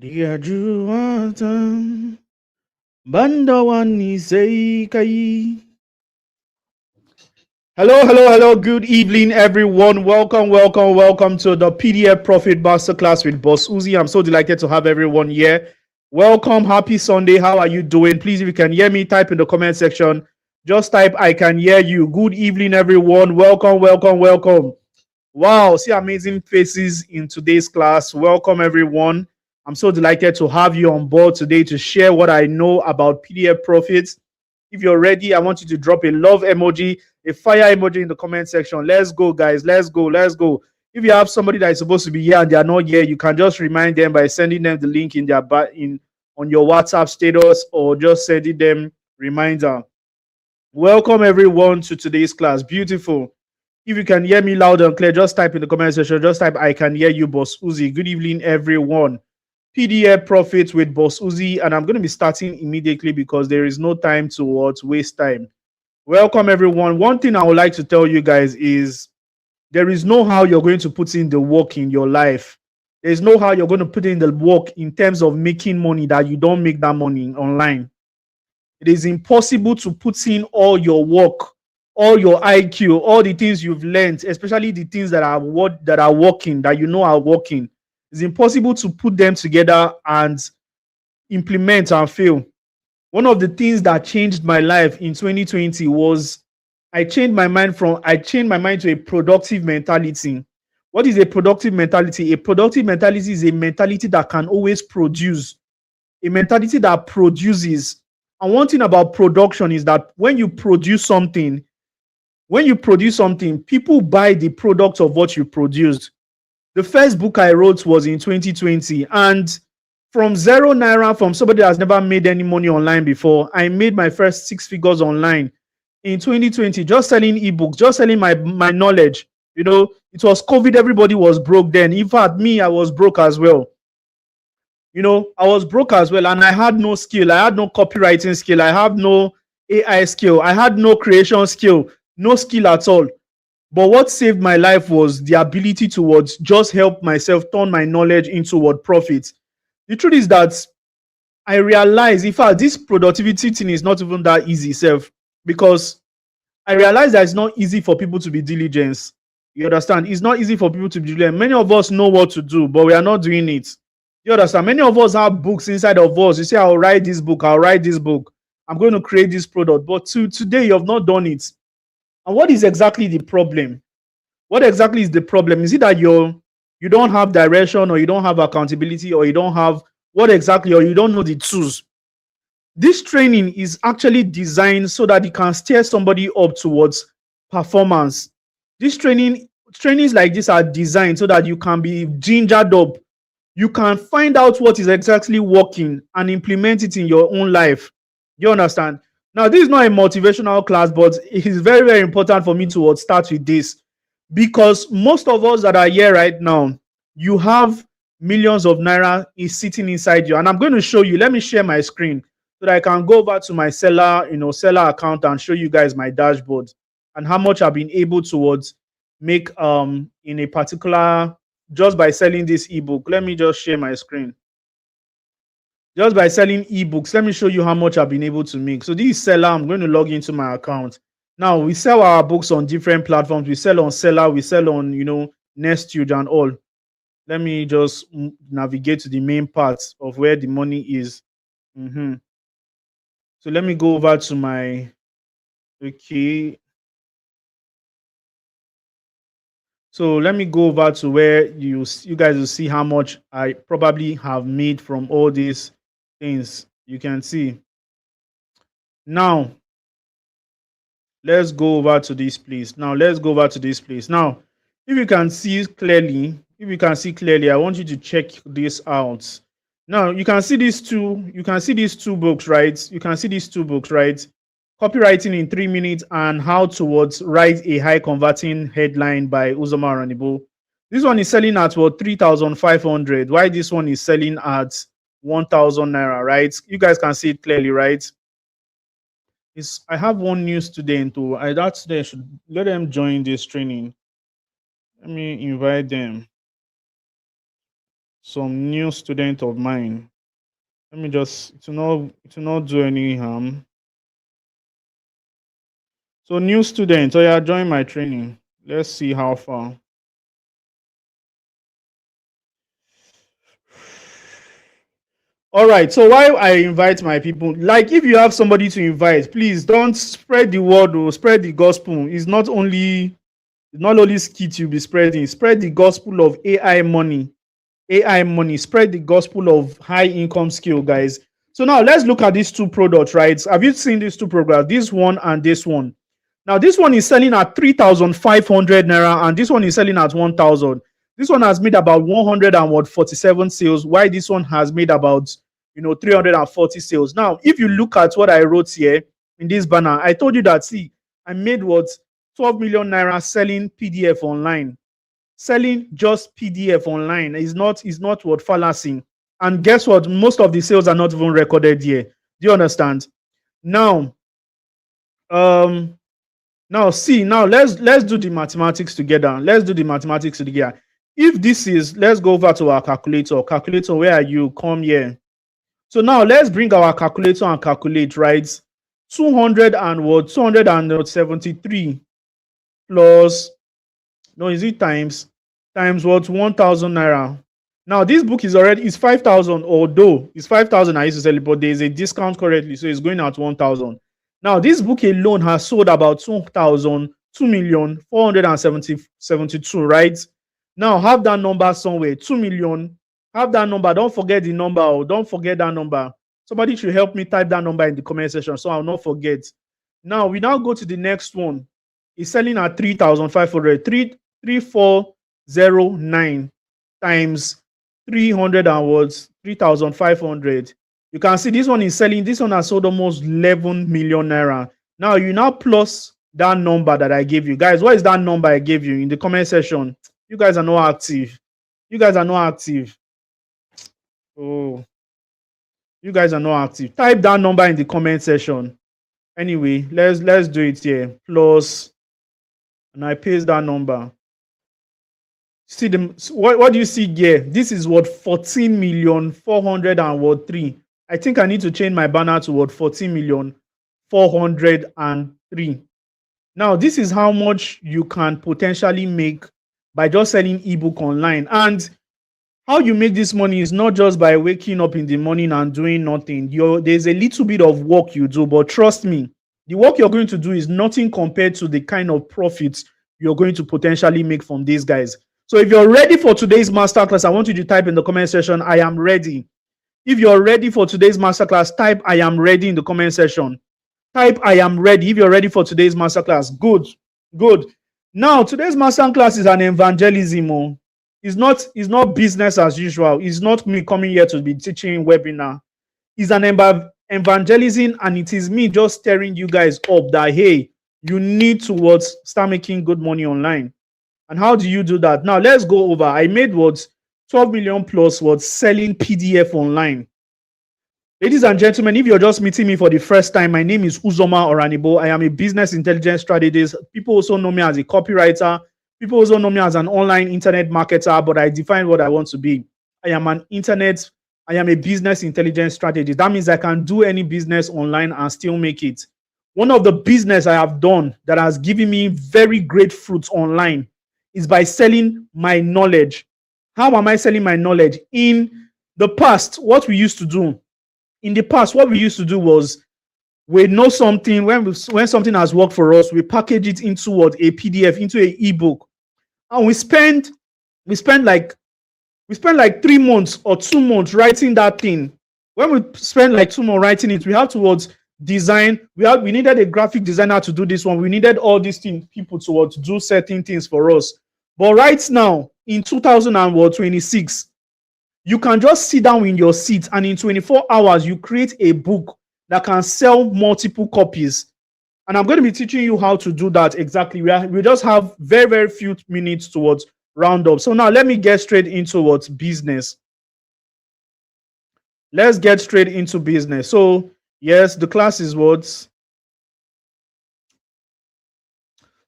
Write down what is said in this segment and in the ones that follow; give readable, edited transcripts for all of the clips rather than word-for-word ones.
Diajuatan Bandawani Seikai. Hello. Good evening, everyone. Welcome to the PDF Profit Masterclass with Boss Uzi. I'm so delighted to have everyone here. Welcome. Happy Sunday. How are you doing? Please, if you can hear me, type in the comment section. Just type, I can hear you. Good evening, everyone. Welcome. Wow, see amazing faces in today's class. Welcome, everyone. I'm so delighted to have you on board today to share what I know about PDF Profits. If you're ready, I want you to drop a love emoji, a fire emoji in the comment section. Let's go, guys. Let's go. If you have somebody that is supposed to be here and they are not here, you can just remind them by sending them the link in their on your WhatsApp status or just sending them reminder. Welcome, everyone, to today's class. Beautiful. If you can hear me loud and clear, just type in the comment section. Just type, I can hear you, Boss Uzi. Good evening, everyone. PDF Profits with Boss Uzi. And I'm going to be starting immediately because there is no time to waste time. Welcome, everyone. One thing I would like to tell you guys is there is no how you're going to put in the work in your life. There's no how you're going to put in the work in terms of making money that you don't make that money online. It is impossible to put in all your work, all your IQ, all the things you've learned, especially the things that are working, that you know are working. It's impossible to put them together and implement and fail. One of the things that changed my life in 2020 was I changed my mind to a productive mentality. What is a productive mentality? A productive mentality is a mentality that can always produce, a mentality that produces. And one thing about production is that when you produce something, people buy the product of what you produced. The first book I wrote was in 2020, and from zero naira, from somebody that has never made any money online before, I made my first 6 figures online in 2020, just selling ebooks, just selling my knowledge. You know, it was COVID, everybody was broke then. In fact, me, I was broke as well. You know, I was broke as well, and I had no skill. I had no copywriting skill. I have no AI skill. I had no creation skill, no skill at all. But what saved my life was the ability to just help myself turn my knowledge into what profit. The truth is that I realized, in fact, this productivity thing is not even that easy, self, because I realized that it's not easy for people to be diligent. You understand? It's not easy for people to be diligent. Many of us know what to do, but we are not doing it. You understand? Many of us have books inside of us. You say, I'll write this book, I'm going to create this product. But today, you have not done it. And what is exactly the problem? What exactly is the problem? Is it that you don't have direction, or you don't have accountability, or you don't have what exactly, or you don't know the tools? This training is actually designed so that it can steer somebody up towards performance. This trainings like this are designed so that you can be gingered up. You can find out what is exactly working and implement it in your own life. You understand? Now, this is not a motivational class, but it is very, very important for me to start with this, because most of us that are here right now, you have millions of naira is sitting inside you. And I'm going to show you. Let me share my screen so that I can go over to my seller account and show you guys my dashboard and how much I've been able to make in a particular, just by selling this ebook. Let me just share my screen. Just by selling ebooks, let me show you how much I've been able to make. So this is Seller. I'm going to log into my account. Now, we sell our books on different platforms. We sell on Seller, we sell on, Nestude and all. Let me just navigate to the main parts of where the money is. So let me go over to my, okay. So let me go over to where you guys will see how much I probably have made from all these things. You can see. Now, let's go over to this place. Now, if you can see clearly, I want you to check this out. Now, you can see these two books, right? Copywriting in 3 minutes and how to write a high converting headline by Uzoma Ranibo. This one is selling at 3,500. Why this one is selling at 1,000 naira, right? You guys can see it clearly, right? I have one new student who I should let them join this training. Let me invite them. some new student of mine. Let me just to not do any harm. So new students, oh yeah, join my training. Let's see how far. All right. So while I invite my people, like if you have somebody to invite, please don't spread the word or spread the gospel. It's not only skit you'll be spreading. Spread the gospel of AI money. AI money. Spread the gospel of high income skill, guys. So now let's look at these two products, right? Have you seen these two programs? This one and this one. Now this one is selling at 3,500 naira, and this one is selling at 1,000. This one has made about 147 sales, while this one has made about 340 sales. Now, if you look at what I wrote here in this banner, I told you that see, I made what 12 million naira selling PDF online. Selling just PDF online is not what fallacy. And guess what? Most of the sales are not even recorded here. Do you understand? Now, um, now let's do the mathematics together. Let's do the mathematics together. If this is, let's go over to our calculator. Calculator, where are you? Come here. So now let's bring our calculator and calculate, right? 200 and what? 273 plus, no, is it times what? 1,000 naira. Now this book is 5,000, although it's 5,000 I used to sell it, but there is a discount currently, so it's going at 1,000. Now this book alone has sold about 2,472, right? Now have that number somewhere, 2 million. Have that number. Don't forget the number. Don't forget that number. Somebody should help me type that number in the comment section so I'll not forget. Now we now go to the next one. It's selling at 3,500. 3,409 times 300 and words 3,500. You can see this one is selling. This one has sold almost 11 million naira. Now you now plus that number that I gave you, guys. What is that number I gave you in the comment section? You guys are not active. You guys are not active. Oh, you guys are not active. Type that number in the comment section. Anyway, let's do it here. Plus, and I paste that number. See what do you see here? This is what 14,403,000. I think I need to change my banner to what 14,403,000. Now this is how much you can potentially make by just selling ebook online. And how you make this money is not just by waking up in the morning and doing nothing. There's a little bit of work you do, but trust me, the work you're going to do is nothing compared to the kind of profits you're going to potentially make from these guys. So if you're ready for today's masterclass, I want you to type in the comment section, I am ready. If you're ready for today's masterclass, type I am ready in the comment section. Type I am ready if you're ready for today's masterclass. Good, good. Now, today's masterclass is an evangelism. It's not business as usual. It's not me coming here to be teaching webinar. It's an evangelism, and it is me just stirring you guys up that, hey, you need to start making good money online. And how do you do that? Now, let's go over. I made 12 million plus selling PDF online. Ladies and gentlemen, if you're just meeting me for the first time, my name is Uzoma Oranibo. I am a business intelligence strategist. People also know me as a copywriter. People also know me as an online internet marketer, but I define what I want to be. I am a business intelligence strategist. That means I can do any business online and still make it. One of the business I have done that has given me very great fruits online is by selling my knowledge. How am I selling my knowledge? In the past, what we used to do was we know something. When something has worked for us, we package it into a PDF, into an ebook. And we spend like 3 months or 2 months writing that thing. When we spend like 2 months writing it, we have to design. We needed a graphic designer to do this one. We needed all these things, people to do certain things for us. But right now, in 2026, you can just sit down in your seat, and in 24 hours, you create a book that can sell multiple copies. And I'm going to be teaching you how to do that exactly. We just have very, very few minutes towards round up. So now let me get straight into business. Let's get straight into business. So yes, the class is what.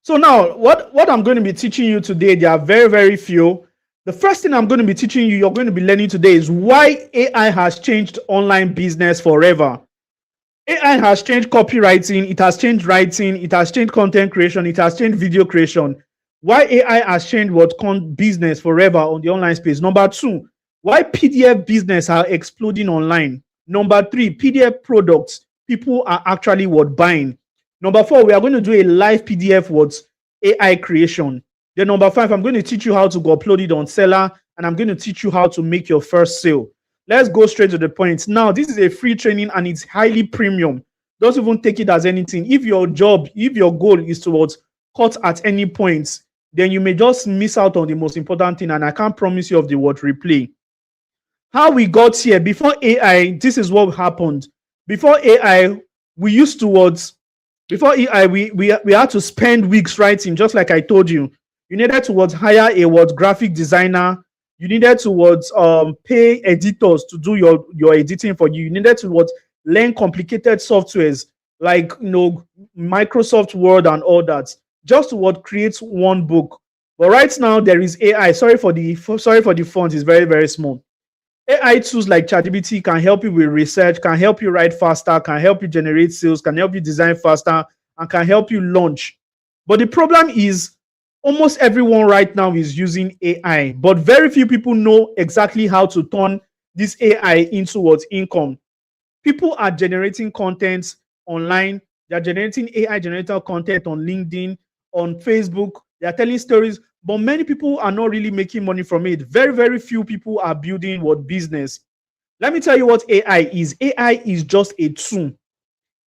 So now what I'm going to be teaching you today, there are very, very few. The first thing I'm going to be teaching you, you're going to be learning today, is why AI has changed online business forever. AI has changed copywriting, it has changed writing, it has changed content creation, it has changed video creation. Why AI has changed business forever on the online space. Number two, why PDF business are exploding online. Number three, PDF products people are actually buying. Number four, we are going to do a live PDF AI creation. Then number five, I'm going to teach you how to go upload it on Seller, and I'm going to teach you how to make your first sale. Let's go straight to the point. Now, this is a free training and it's highly premium. Don't even take it as anything. If your goal is towards cut at any point, then you may just miss out on the most important thing, and I can't promise you of the word replay. How we got here, before AI, this is what happened. Before AI, we had to spend weeks writing, just like I told you. You needed to hire a graphic designer. You needed to pay editors to do your editing for you. You needed to learn complicated softwares like Microsoft Word and all that, just to create one book. But right now there is AI. Sorry for the font, it's very, very small. AI tools like ChatGPT can help you with research, can help you write faster, can help you generate sales, can help you design faster, and can help you launch. But the problem is, almost everyone right now is using AI, but very few people know exactly how to turn this AI into income. People are generating content online. They're generating AI generated content on LinkedIn, on Facebook. They're telling stories, but many people are not really making money from it. Very, very few people are building business. Let me tell you what AI is. AI is just a tool.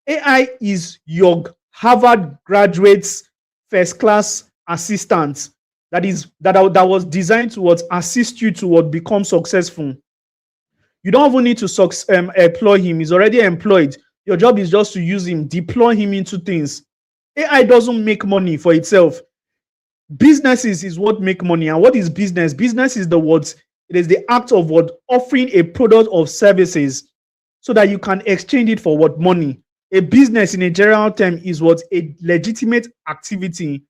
AI is your Harvard graduate's first class assistant that was designed to assist you to become successful. You don't even need to employ him. He's already employed. Your job is just to use him, deploy him into things. AI doesn't make money for itself. Businesses is what make money. And what is business? Business is it is the act of offering a product or services so that you can exchange it for money. A business in a general term is a legitimate activity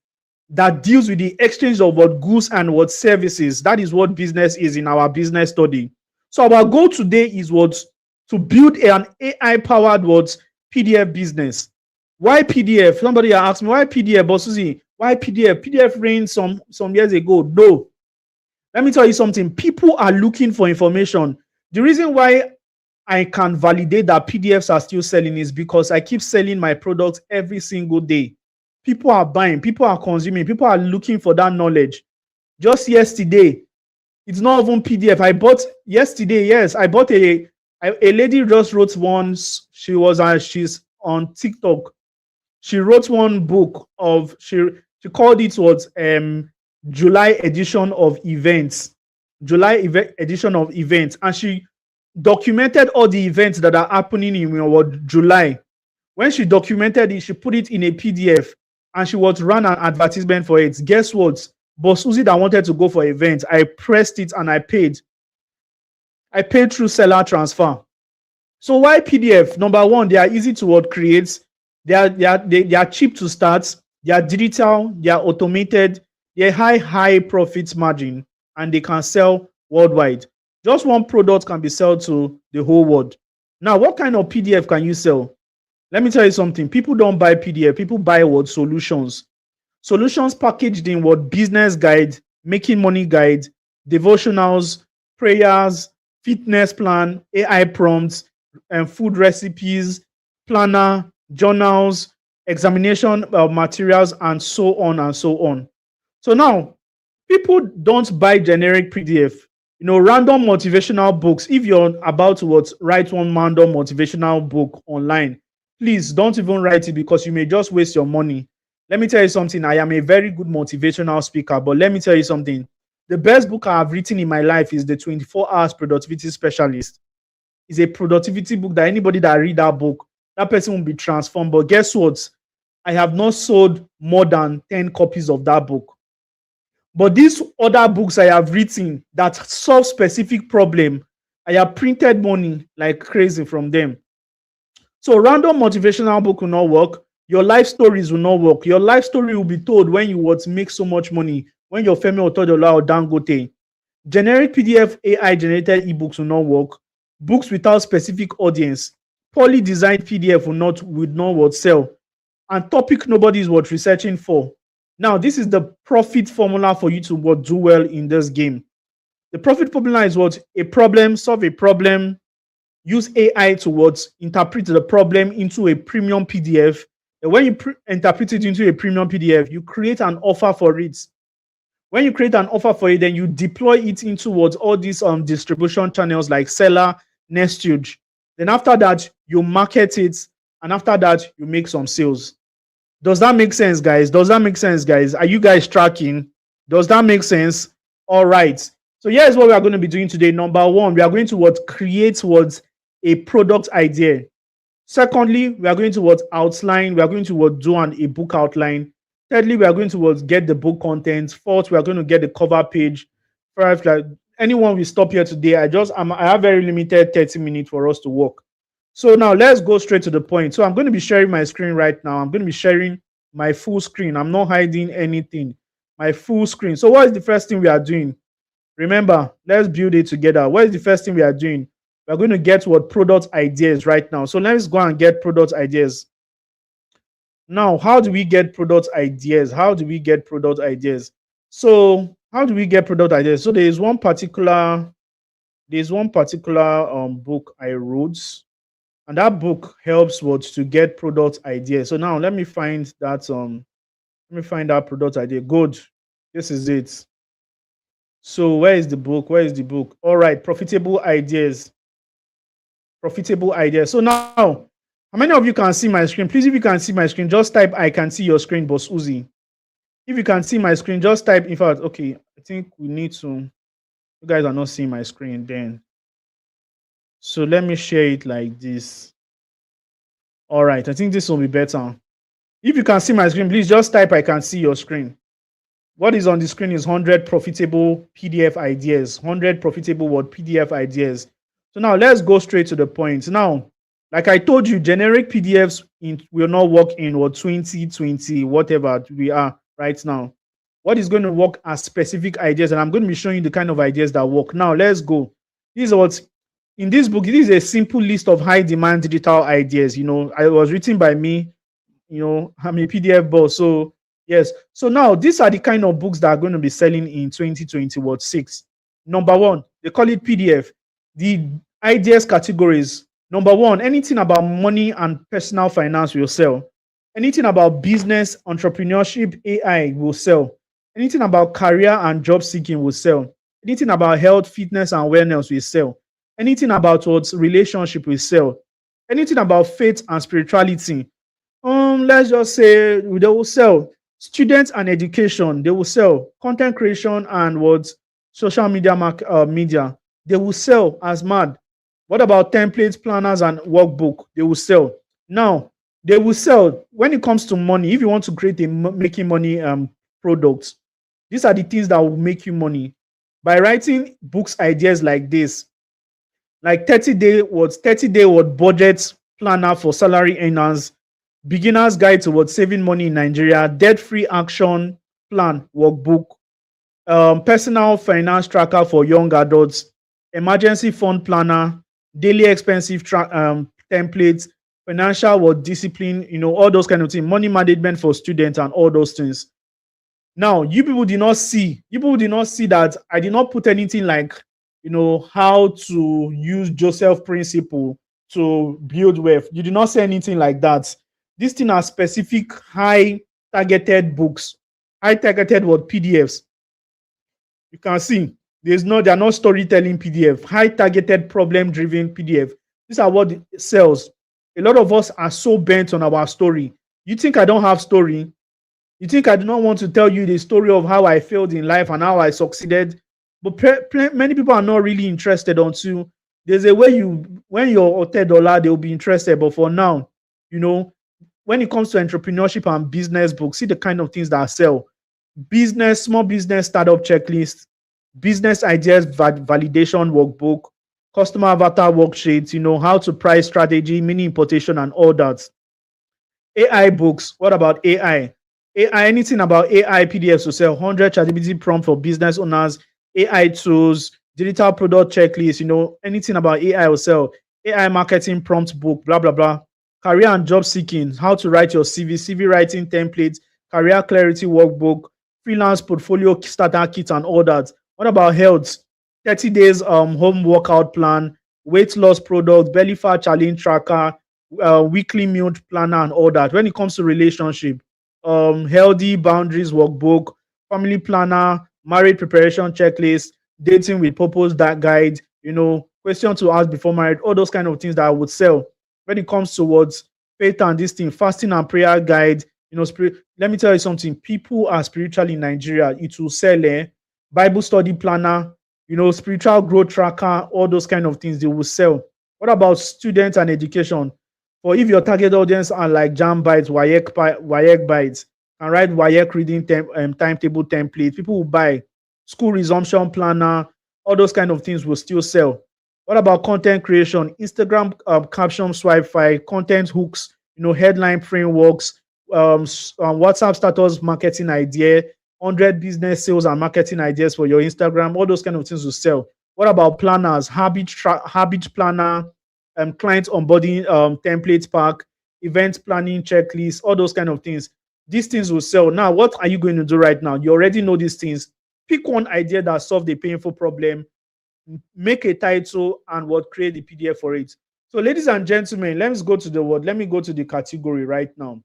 that deals with the exchange of goods and services. That is what business is in our business study. So our goal today is to build an AI-powered PDF business. Why PDF? Somebody asked me, why PDF? But Susie, why PDF? PDF reigned some years ago. No. Let me tell you something. People are looking for information. The reason why I can validate that PDFs are still selling is because I keep selling my products every single day. People are buying, people are consuming, people are looking for that knowledge. Just yesterday, it's not even PDF. I bought yesterday, yes, I bought a lady just wrote once. She's on TikTok. She wrote one book she called it July edition of events. Edition of events. And she documented all the events that are happening in July. When she documented it, she put it in a PDF and she ran an advertisement for it. Guess what? Boss Uzi that wanted to go for events, I pressed it and I paid. I paid through seller transfer. So why PDF? Number one, they are easy to create. They are cheap to start. They are digital. They are automated. They are high profit margin, and they can sell worldwide. Just one product can be sold to the whole world. Now, what kind of PDF can you sell? Let me tell you something. People don't buy PDF. People buy solutions. Solutions packaged in business guide, making money guide, devotionals, prayers, fitness plan, AI prompts, and food recipes, planner, journals, examination materials, and so on and so on. So now, people don't buy generic PDF. Random motivational books. If you're about to write one random motivational book online, please don't even write it because you may just waste your money. Let me tell you something. I am a very good motivational speaker, but let me tell you something. The best book I have written in my life is the 24 Hours Productivity Specialist. It's a productivity book that anybody that read that book, that person will be transformed. But guess what? I have not sold more than 10 copies of that book. But these other books I have written that solve specific problem, I have printed money like crazy from them. So random motivational book will not work. Your life stories will not work. Your life story will be told when you make so much money, when your family will tell you Dangote. Generic PDF AI generated ebooks will not work. Books without specific audience, poorly designed PDF will not sell. And topic nobody is what researching for. Now, this is the profit formula for you to what do well in this game. The profit formula is what? A problem, solve a problem, use AI to what? Interpret the problem into a premium PDF. And when you interpret it into a premium PDF, you create an offer for it. When you create an offer for it, then you deploy it into what? All these distribution channels like Seller, Nesthuge. Then after that, you market it, and after that, you make some sales. Does that make sense, guys? Does that make sense, guys? Are you guys tracking? Does that make sense? All right. So here's what we are going to be doing today. Number one, we are going to what? Create what? A product idea. Secondly, we are going to what? Outline. We are going to what? Do a book outline. Thirdly, we are going to what? Get the book content. Fourth, we are going to get the cover page. Five, like anyone will stop here today. I have very limited 30 minutes for us to work. So now let's go straight to the point. So I'm going to be sharing my screen right now. I'm going to be sharing my full screen. I'm not hiding anything. My full screen. So what is the first thing we are doing? Remember, let's build it together. What is the first thing we are doing? We're going to get what? Product ideas right now. So let's go and get product ideas. Now, how do we get product ideas? How do we get product ideas? So how do we get product ideas? So there's one particular book I wrote, and that book helps what to get product ideas. So now let me find that product idea. Good. This is it. So where is the book? Where is the book? All right, profitable ideas. Profitable ideas. So now, how many of you can see my screen? Please, if you can see my screen, just type I can see your screen, Boss Uzi. If you can see my screen, just type. In fact, okay, I think we need to. You guys are not seeing my screen then. So let me share it like this. All right, I think this will be better. If you can see my screen, please just type I can see your screen. What is on the screen is 100 profitable PDF ideas. 100 profitable PDF ideas. So now let's go straight to the point. Now, like I told you, generic PDFs will not work in 2020, whatever we are right now. What is going to work as specific ideas? And I'm going to be showing you the kind of ideas that work. Now, let's go. This is what, in this book, this is a simple list of high demand digital ideas. It was written by me. I'm a PDF boss. So, yes. So now, these are the kind of books that are going to be selling in 2020. Number one, they call it PDF. The ideas categories. Number one, anything about money and personal finance will sell. Anything about business, entrepreneurship, AI will sell. Anything about career and job seeking will sell. Anything about health, fitness, and wellness will sell. Anything about what relationship will sell. Anything about faith and spirituality. Let's just say they will sell. Students and education, they will sell. Content creation and what social media media, they will sell as mad. What about templates, planners, and workbook? They will sell. Now, they will sell when it comes to money. If you want to create a making money product, these are the things that will make you money. By writing books ideas like this, like 30-day what budget planner for salary earners, beginner's guide to what saving money in Nigeria, debt-free action plan workbook, personal finance tracker for young adults, emergency fund planner, daily expensive templates, financial discipline, all those kind of things, money management for students and all those things. Now, you people did not see that I did not put anything like, how to use Joseph principle to build wealth. You did not say anything like that. These things are specific, high targeted books, high targeted PDFs. You can see they are not storytelling PDF, high targeted problem driven PDF. These are what sells. A lot of us are so bent on our story. You think I don't have story? You think I do not want to tell you the story of how I failed in life and how I succeeded? But many people are not really interested until there's a way when you're $10, they'll be interested. But for now, when it comes to entrepreneurship and business books, see the kind of things that sell. Small business startup checklist, business ideas validation workbook, customer avatar worksheets, how to price strategy, mini importation, and all that. AI books. What about AI? Anything about AI PDFs to sell. 100 ChatGPT prompt for business owners, AI tools, digital product checklist, anything about AI will sell. AI marketing prompt book, blah, blah, blah. Career and job seeking, how to write your CV writing templates, career clarity workbook, freelance portfolio starter kit, and all that. What about health? 30 days home workout plan, weight loss product, belly fat challenge tracker, weekly meal planner, and all that. When it comes to relationship, healthy boundaries workbook, family planner, marriage preparation checklist, dating with purpose that guide, question to ask before marriage, all those kind of things that I would sell. When it comes towards faith and this thing, fasting and prayer guide, let me tell you something. People are spiritual in Nigeria. It will sell. Bible study planner, spiritual growth tracker, all those kind of things they will sell. What about students and education? For if your target audience are like Jam Bites, WAEC Bites, and write WAEC reading timetable template, people will buy. School resumption planner, all those kind of things will still sell. What about content creation? Instagram caption swipe file, content hooks, headline frameworks, WhatsApp status marketing idea, 100 business sales and marketing ideas for your Instagram, all those kind of things will sell. What about planners? Habit planner, client onboarding template pack, event planning checklist, all those kind of things. These things will sell. Now, what are you going to do right now? You already know these things. Pick one idea that solves the painful problem, make a title, and create the PDF for it. So, ladies and gentlemen, let me go to the word. Let me go to the category right now.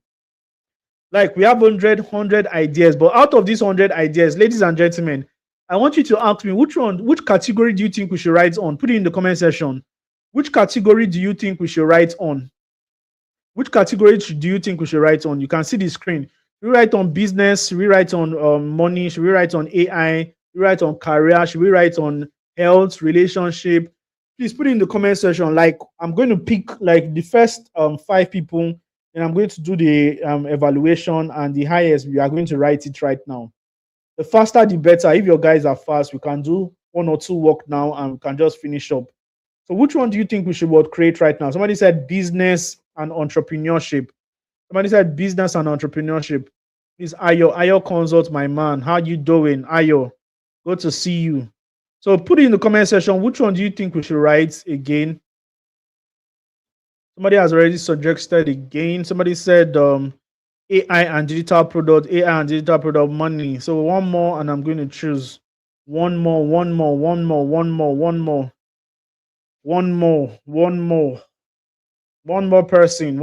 Like we have 100 ideas, but out of these 100 ideas, ladies and gentlemen, I want you to ask me which category do you think we should write on? Put it in the comment section. Which category do you think we should write on? Which category do you think we should write on? You can see the screen. Should we write on business? Should we write on money? Should we write on AI? Should we write on career? Should we write on health, relationship? Please put it in the comment section. Like I'm going to pick like the first 5 people, and I'm going to do the evaluation, and the highest we are going to write it right now. The faster the better. If your guys are fast, we can do 1 or 2 work now and we can just finish up. So which one do you think we should create right now? Somebody said business and entrepreneurship. Somebody said business and entrepreneurship. Please, Ayo Consult, my man. How you doing, Ayo? Good to see you. So put it in the comment section. Which one do you think we should write again? Somebody has already suggested again. Somebody said AI and digital product money. So one more, and I'm going to choose one more. One more person.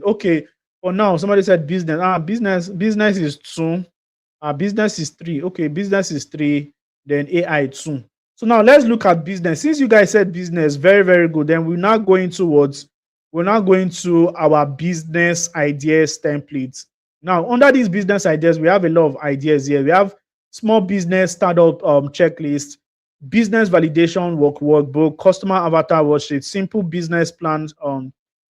Okay. For now, somebody said business. Business is 2. Business is 3. Okay, business is 3. Then AI 2. So now let's look at business. Since you guys said business, very, very good. Then we're now going to our business ideas templates. Now, under these business ideas, we have a lot of ideas here. We have small business startup checklist, business validation workbook, customer avatar worksheet, simple business plans,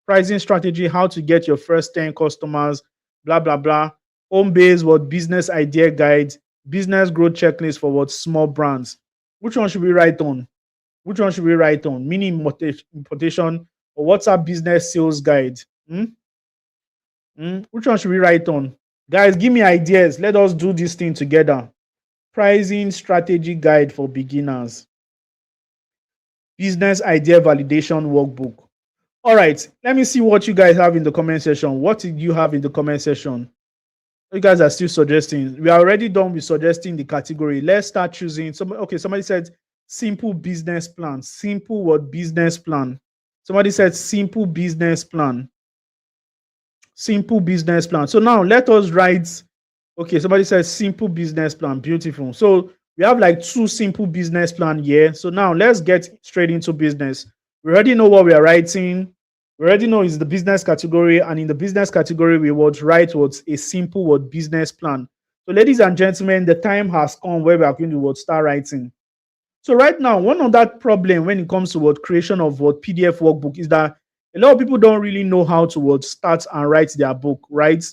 pricing strategy, how to get your first 10 customers, blah, blah, blah. Home-based business idea guide, business growth checklist for small brands. Which one should we write on? Mini importation or WhatsApp business sales guide? Which one should we write on? Guys, give me ideas. Let us do this thing together. Pricing strategy guide for beginners. Business idea validation workbook. All right, let me see what you guys have in the comment section. What did you have in the comment section? You guys are still suggesting. We are already done with suggesting the category. Let's start choosing. Somebody said simple business plan. Simple business plan? Somebody said simple business plan. Simple business plan. So now let us write. Okay, somebody says simple business plan. Beautiful. So we have like 2 simple business plan here. So now let's get straight into business. We already know what we are writing. We already know it's the business category, and in the business category, we would write a simple business plan. So, ladies and gentlemen, the time has come where we are going to start writing. So, right now, one of that problem when it comes to creation of PDF workbook is that a lot of people don't really know how to start and write their book, right?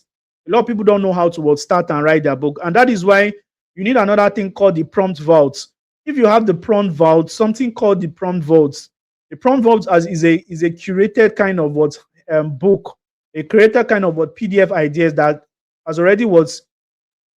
A lot of people don't know how to start and write their book, and that is why you need another thing called the prompt vault. If you have the prompt vault, something called the prompt vault. The prompt vault is a curated kind of book, a curated kind of PDF ideas that has already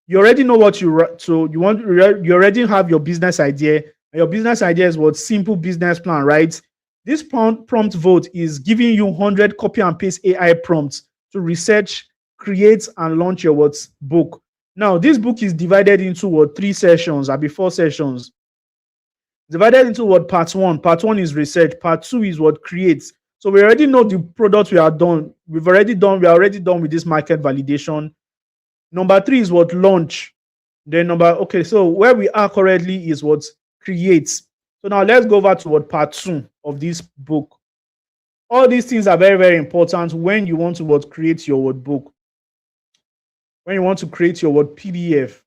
You already know what so you want. You already have your business idea. And your business idea is what? Simple business plan, right? This prompt vote is giving you 100 copy and paste AI prompts to research, create, and launch your what book. Now, this book is divided into what? 3 sessions, or 4 sessions. Divided into what? Part 1. Part 1 is research. Part 2 is what? Creates. So we already know the product we are done. We are already done with this market validation. Number 3 is what? Launch. Then okay, so where we are currently is what? Creates. So now let's go over to what? Part 2 of this book. All these things are very, very important when you want to what? Create your what? Book. When you want to create your what? PDF.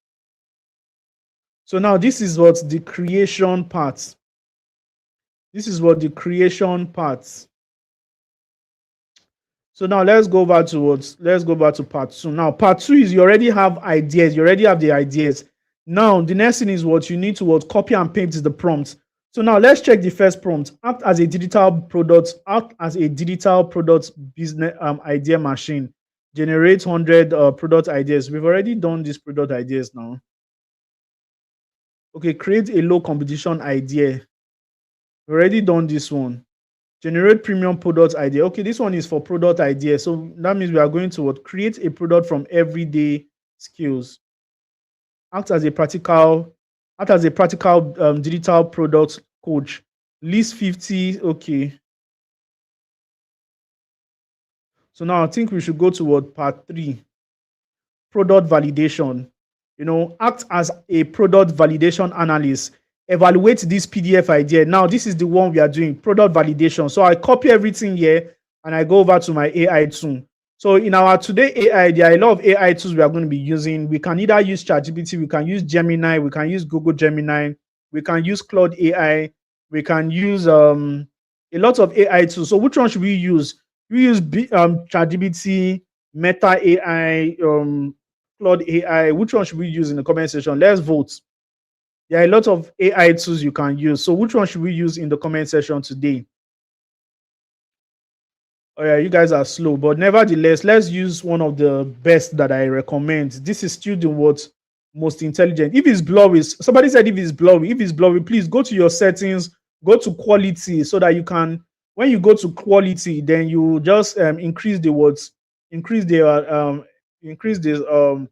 So now this is what? The creation part. This is what? The creation part. So now let's go back to what? Let's go back to part 2. Now part 2 is you already have ideas. You already have the ideas. Now the next thing is what? You need to what? Copy and paste the prompts. So now let's check the first prompt. Act as a digital product. Act as a digital product business idea machine. Generate 100 product ideas. We've already done these product ideas now. Okay, create a low competition idea. We've already done this one. Generate premium product idea. Okay, this one is for product idea. So that means we are going to what? Create a product from everyday skills. Act as a practical digital product coach. List 50. Okay. So now I think we should go to what? Part 3. Product validation. Act as a product validation analyst. Evaluate this PDF idea. Now, this is the one we are doing, product validation. So I copy everything here and I go over to my AI tool. So in our today AI, there are a lot of AI tools we are going to be using. We can either use ChatGPT, we can use Gemini, we can use Google Gemini, we can use Claude AI, we can use a lot of AI tools. So which one should we use? We use ChatGPT, Meta AI, Claude AI. Which one should we use in the comment section? Let's vote. There are a lot of AI tools you can use. So which one should we use in the comment section today? Oh yeah, you guys are slow, but nevertheless, let's use one of the best that I recommend. This is still the what? Most intelligent. If it's blurry, somebody said if it's blurry, please go to your settings, go to quality so that you can, when you go to quality, then you just increase the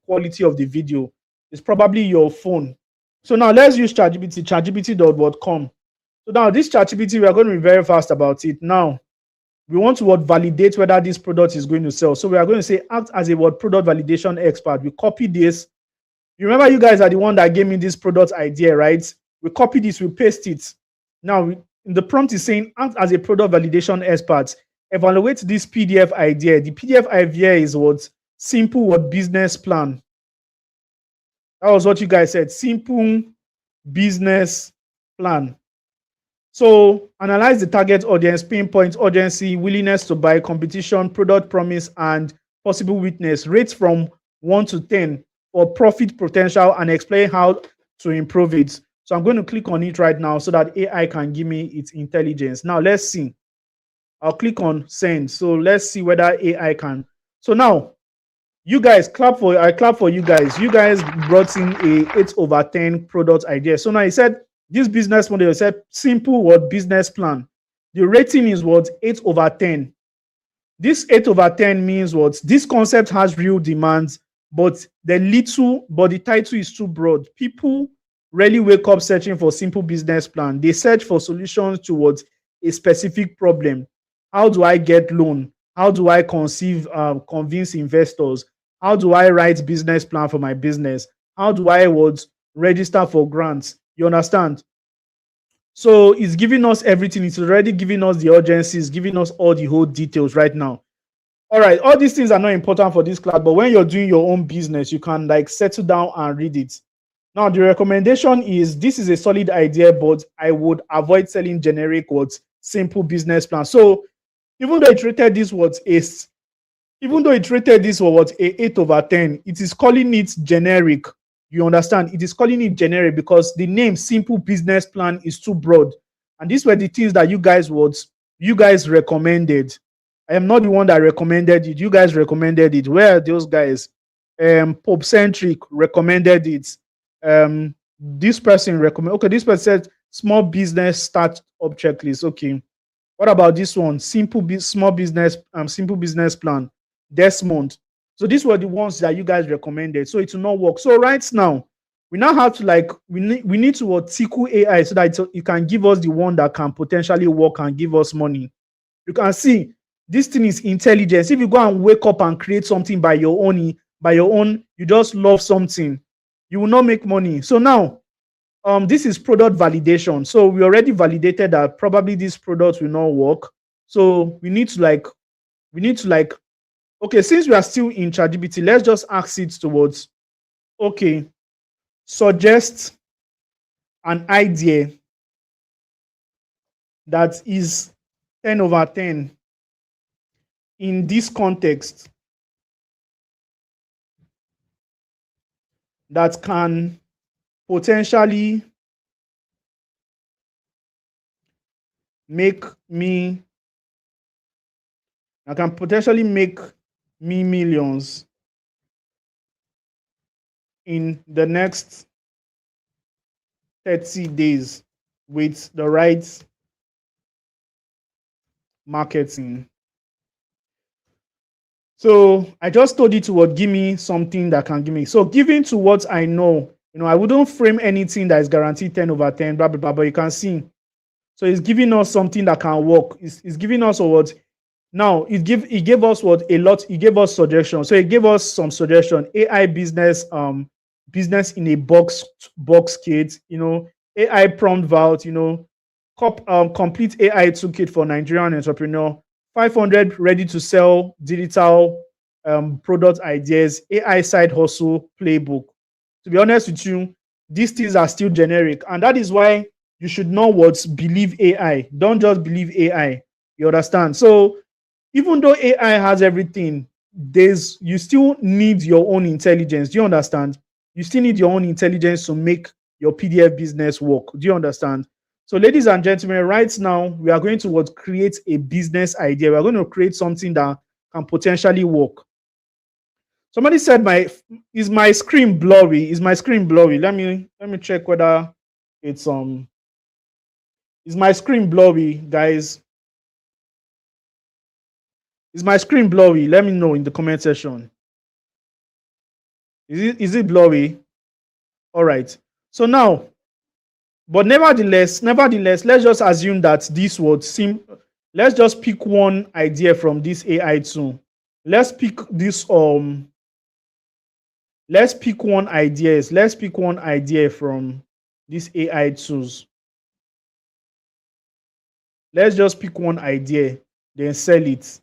quality of the video. It's probably your phone. So now let's use ChatGPT, chatgpt.com. So now this ChatGPT, we are going to be very fast about it. Now, we want to validate whether this product is going to sell. So we are going to say, act as a product validation expert. We copy this. You remember you guys are the one that gave me this product idea, right? We copy this, we paste it. Now, in the prompt is saying, act as a product validation expert. Evaluate this PDF idea. The PDF idea is what? Simple business plan. That was what you guys said. Simple business plan. So analyze the target audience, pinpoint urgency, willingness to buy, competition, product promise, and possible weakness. Rates from 1 to 10 for profit potential and explain how to improve it. So I'm going to click on it right now so that AI can give me its intelligence. Now let's see. I'll click on send. So let's see whether AI can. So now, you guys I clap for you guys. You guys brought in a 8/10 product idea. So now he said this business model, said simple business plan. The rating is 8/10. This 8/10 means what? This concept has real demands, but the title is too broad. People rarely wake up searching for simple business plan. They search for solutions towards a specific problem. How do I get loan? How do I convince investors? How do I write business plan for my business? How do I register for grants? You understand? So it's giving us everything. It's already giving us the urgencies, giving us all the whole details right now. All right, all these things are not important for this class, but when you're doing your own business, you can settle down and read it. Now, the recommendation is this is a solid idea, but I would avoid selling generic simple business plan. So even though it rated this a 8/10, it is calling it generic. You understand? It is calling it generic because the name simple business plan is too broad. And these were the things that you guys recommended. I am not the one that recommended it. You guys recommended it. Where are those guys? Pope Centric recommended it. This person recommend. Okay, this person said small business startup checklist. Okay, what about this one? Small business, simple business plan. Desmond. So these were the ones that you guys recommended. So it will not work. So right now, we now have to like we need to tickle AI so that it can give us the one that can potentially work and give us money. You can see this thing is intelligence. If you go and wake up and create something by your own, you just love something, you will not make money. So now, this is product validation. So we already validated that probably this product will not work. So we need to like, okay, since we are still in ChatGPT, let's just ask it towards, okay, suggest an idea that is 10 over 10 in this context that can potentially make me millions in the next 30 days with the right marketing. So I just told it to give me something that can give me. So giving to what I know, I wouldn't frame anything that is guaranteed 10 over 10, blah, blah, blah, but you can see. So it's giving us something that can work. It's giving us what. Now it gave us what a lot. It gave us suggestions. So it gave us some suggestion. AI business, business in a box kit. AI prompt vault. Complete AI toolkit for Nigerian entrepreneur. 500 ready to sell digital product ideas. AI side hustle playbook. To be honest with you, these things are still generic, and that is why you should not believe AI. Don't just believe AI. You understand? So even though AI has everything, you still need your own intelligence. Do you understand? You still need your own intelligence to make your PDF business work. Do you understand? So, ladies and gentlemen, right now we are going to create a business idea. We are going to create something that can potentially work. Somebody said, is my screen blurry? Is my screen blurry? Let me check whether it's is my screen blurry, guys? Is my screen blurry? Let me know in the comment section. Is it blurry? All right. So now, but nevertheless, let's just assume that this would seem. Let's just pick one idea from this AI tool. Let's pick this Let's pick one idea. Let's pick one idea from these AI tools. Let's just pick one idea, then sell it.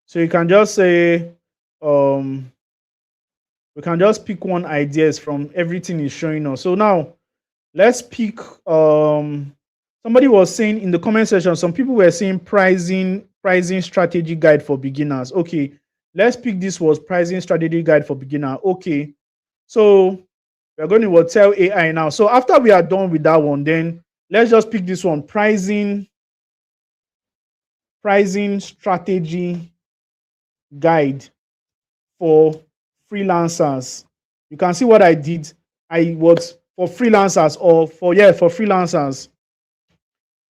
So you can just say, we can just pick one ideas from everything is showing us. So now let's pick, somebody was saying in the comment section, some people were saying pricing strategy guide for beginners. Okay, let's pick this was pricing strategy guide for beginner. Okay, so we're going to tell AI now. So after we are done with that one, then let's just pick this one, pricing strategy guide for freelancers. You can see what I did. I was for freelancers or for freelancers.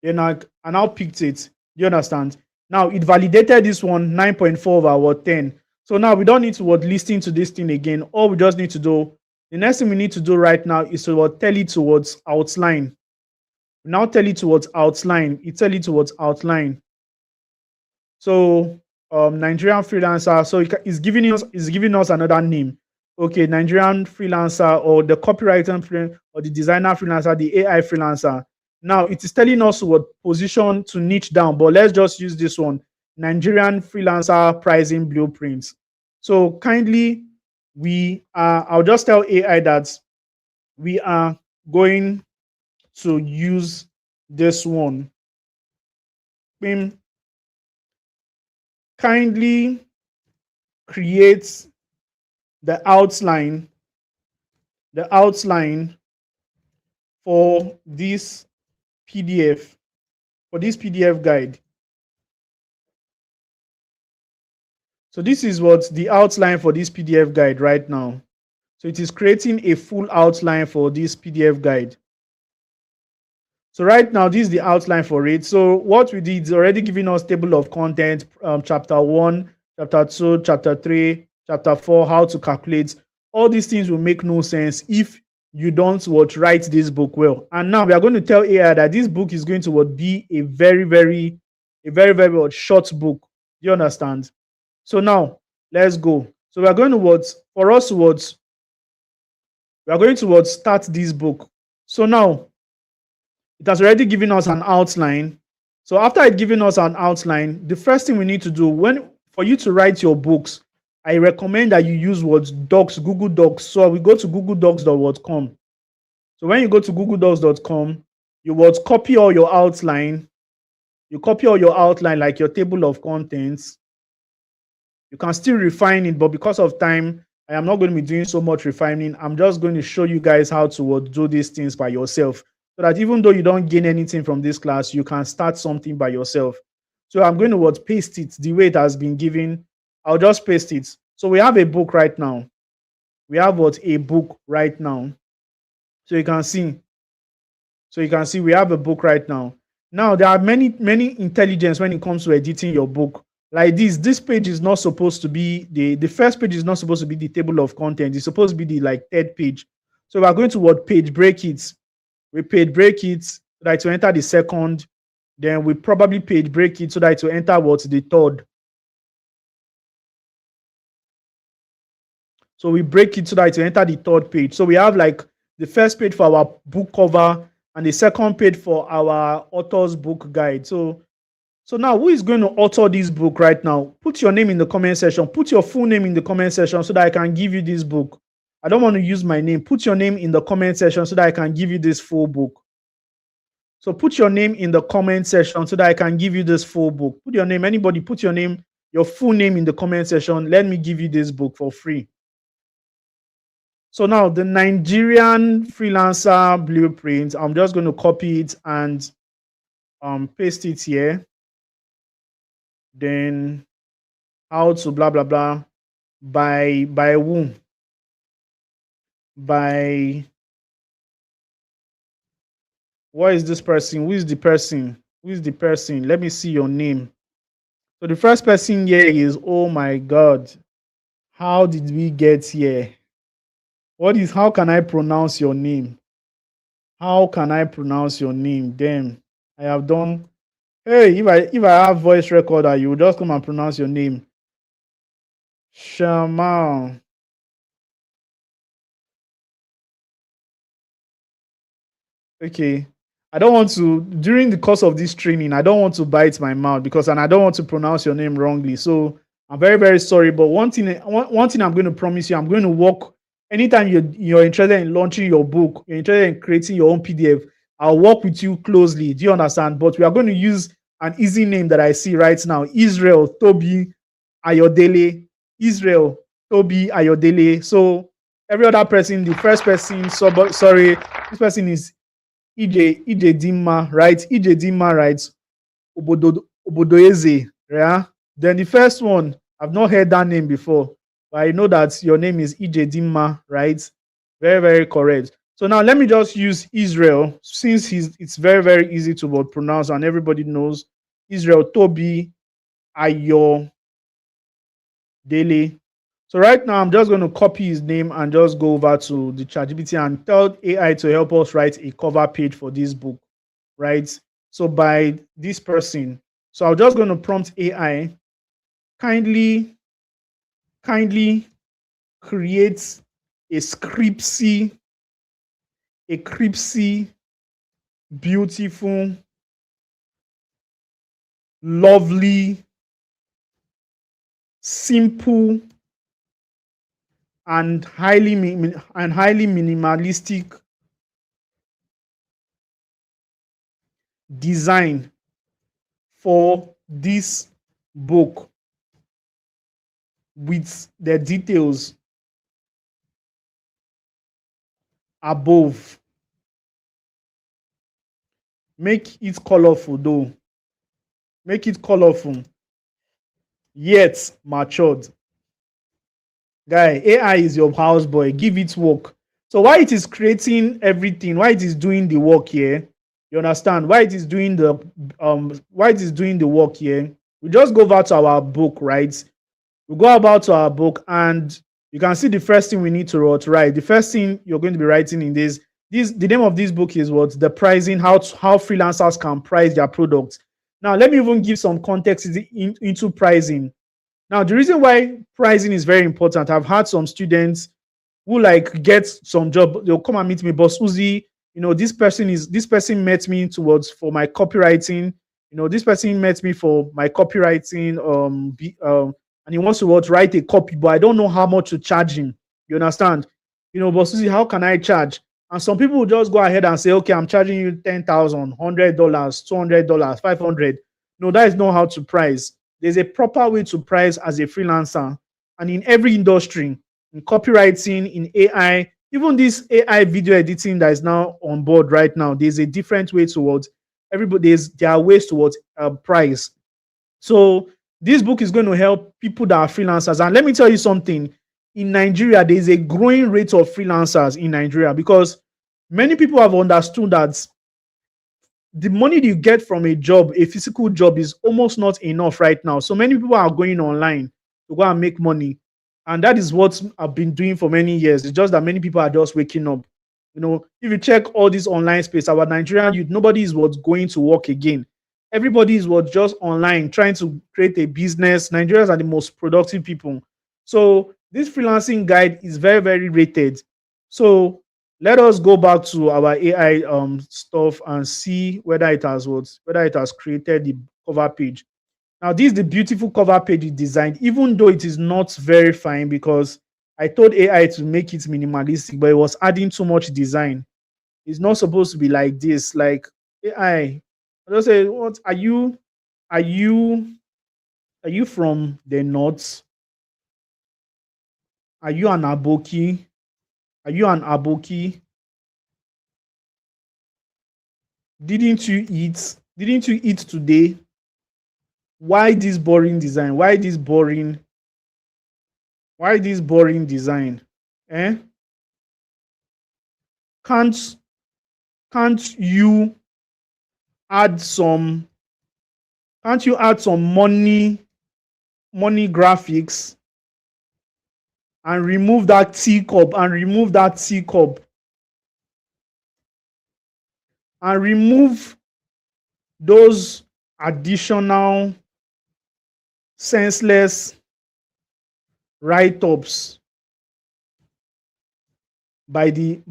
Then I now picked it. You understand? Now it validated this one 9.4 over 10. So now we don't need to listen to this thing again. All we just need to do, the next thing we need to do right now is to tell it towards outline. We now tell it towards outline. It tell it towards outline. So Nigerian freelancer. So it's giving us another name. Okay, Nigerian freelancer or the copywriter or the designer freelancer, the AI freelancer. Now it is telling us what position to niche down, but let's just use this one, Nigerian freelancer pricing blueprints. So kindly, I'll just tell AI that we are going to use this one. Kindly create the outline for this PDF, guide. So this is what the outline for this PDF guide right now. So it is creating a full outline for this PDF guide. So right now, this is the outline for it. So what we did is already giving us table of content, chapter 1, chapter 2, chapter 3, chapter 4, how to calculate. All these things will make no sense if you don't write this book well. And now we are going to tell AI that this book is going to be a very short book. Do you understand? So now let's go. So we are going to for us we are going to start this book. So now it has already given us an outline. So after it giving us an outline, the first thing we need to do for you to write your books, I recommend that you use Docs, Google Docs. So we go to googledocs.com. So when you go to googledocs.com, you copy all your outline. You copy all your outline like your table of contents. You can still refine it, but because of time, I am not going to be doing so much refining. I'm just going to show you guys how to do these things by yourself, so that even though you don't gain anything from this class, you can start something by yourself. So I'm going to paste it the way it has been given. I'll just paste it. So we have a book right now. We have a book right now. So you can see. We have a book right now. Now there are many intelligence when it comes to editing your book. Like this page is not supposed to be the first page is not supposed to be the table of content. It's supposed to be the third page. So we are going to page break it. We page break it so that to enter the second. Then we probably page break it so that to enter the third. So we break it so that to enter the third page. So we have the first page for our book cover and the second page for our author's book guide. So now, who is going to author this book right now? Put your name in the comment section. Put your full name in the comment section so that I can give you this book. I don't want to use my name. Put your name in the comment section so that I can give you this full book. So put your name in the comment section so that I can give you this full book. Put your name. Anybody, put your name, your full name in the comment section. Let me give you this book for free. So now, the Nigerian freelancer blueprint, I'm just going to copy it and paste it here. Then how to blah blah blah by whom, by what is this person, who is the person, let me see your name. So the first person here is, oh my god, how did we get here? How can I pronounce your name? Damn, I have done. Hey, if I have voice recorder, you will just come and pronounce your name. Shamal. Okay. I don't want to, during the course of this training, I don't want to bite my mouth and I don't want to pronounce your name wrongly. So I'm very, very sorry. But one thing I'm going to promise you, I'm going to work anytime you're interested in launching your book, you're interested in creating your own PDF, I'll work with you closely. Do you understand? But we are going to use an easy name that I see right now. Israel Tobi Ayodele. So every other person, the first person, this person is Ijedimma, right? Ijedimma writes Obodoeze, yeah? Then the first one, I've not heard that name before, but I know that your name is Ijedimma, right? Very, very correct. So now let me just use Israel, since it's very, very easy to pronounce and everybody knows Israel Tobi Ayodele. So right now, I'm just going to copy his name and just go over to the ChatGPT and tell AI to help us write a cover page for this book, right? So by this person. So I'm just going to prompt AI, kindly create a scriptsy, beautiful, lovely, simple, and highly minimalistic design for this book with the details above. Make it colorful though. Make it colorful. yet matured. Guy, AI is your houseboy. Give it work. So why it is creating everything, why it is doing the work here, you understand? Why it is doing the work here. We just go over to our book, right? We go about to our book, and you can see the first thing we need to write. The first thing you're going to be writing in this the name of this book is what? The pricing, how freelancers can price their products. Now, let me even give some context into pricing. Now, the reason why pricing is very important, I've had some students who like get some job, they'll come and meet me, Boss Uzi, this person met me towards for my copywriting, this person met me for my copywriting, and he wants to what, write a copy, but I don't know how much to charge him. You understand? Boss Uzi, how can I charge? And some people will just go ahead and say, okay, I'm charging you 10,000, $100, $200, 500. No, that is not how to price. There's a proper way to price as a freelancer. And in every industry, in copywriting, in AI, even this AI video editing that is now on board right now, there's a different way towards everybody. There are ways towards price. So this book is going to help people that are freelancers. And let me tell you something. In Nigeria, there's a growing rate of freelancers in Nigeria because many people have understood that the money you get from a job, a physical job, is almost not enough right now. So many people are going online to go and make money. And that is what I've been doing for many years. It's just that many people are just waking up. If you check all this online space, our Nigerian youth, nobody is what's going to work again. Everybody is what just online trying to create a business. Nigerians are the most productive people. So this freelancing guide is very, very rated. So let us go back to our AI stuff and see whether it has created the cover page. Now, this is the beautiful cover page it designed, even though it is not very fine because I told AI to make it minimalistic, but it was adding too much design. It's not supposed to be like this. Like AI, I just say, what are you? Are you from the north? Are you an Aboki? Are you an Aboki? Didn't you eat? Didn't you eat today? Why this boring design? Why this boring design? Eh? Can't you add some money graphics and remove that teacup and remove those additional senseless write-ups by the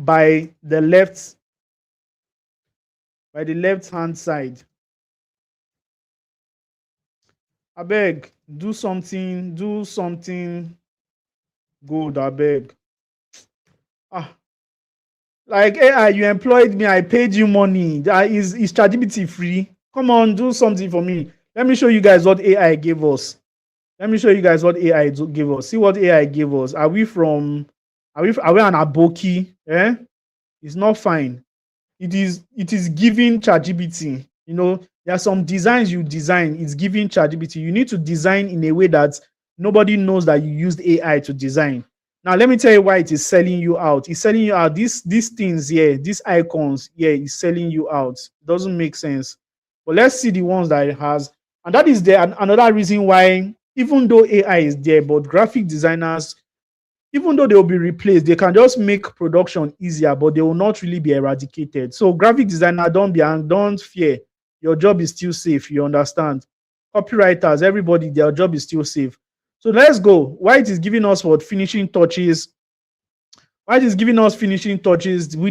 left hand side. Abeg, do something good, abeg. Like AI, you employed me, I paid you money. Is ChatGPT free? Come on, do something for me. Let me show you guys what AI gave us. See what AI gave us. Are we an Aboki? Eh? It's not fine. It is giving ChatGPT. There are some designs you design, it's giving ChatGPT. You need to design in a way that nobody knows that you used AI to design. Now, let me tell you why it is selling you out. It's selling you out. These things here, these icons here, is selling you out. It doesn't make sense. But let's see the ones that it has. And that is another reason why, even though AI is there, but graphic designers, even though they will be replaced, they can just make production easier, but they will not really be eradicated. So graphic designer, don't fear. Your job is still safe. You understand? Copywriters, everybody, their job is still safe. So let's go. Why it is giving us what finishing touches? We